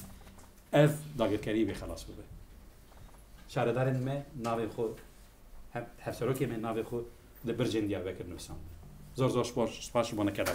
اف داگر کری به خلاص بوده شهردارن ما ناوی خود هفسرو که من ناوی خود لبرجندیا بکر نوسان زور سپاس بانه کردم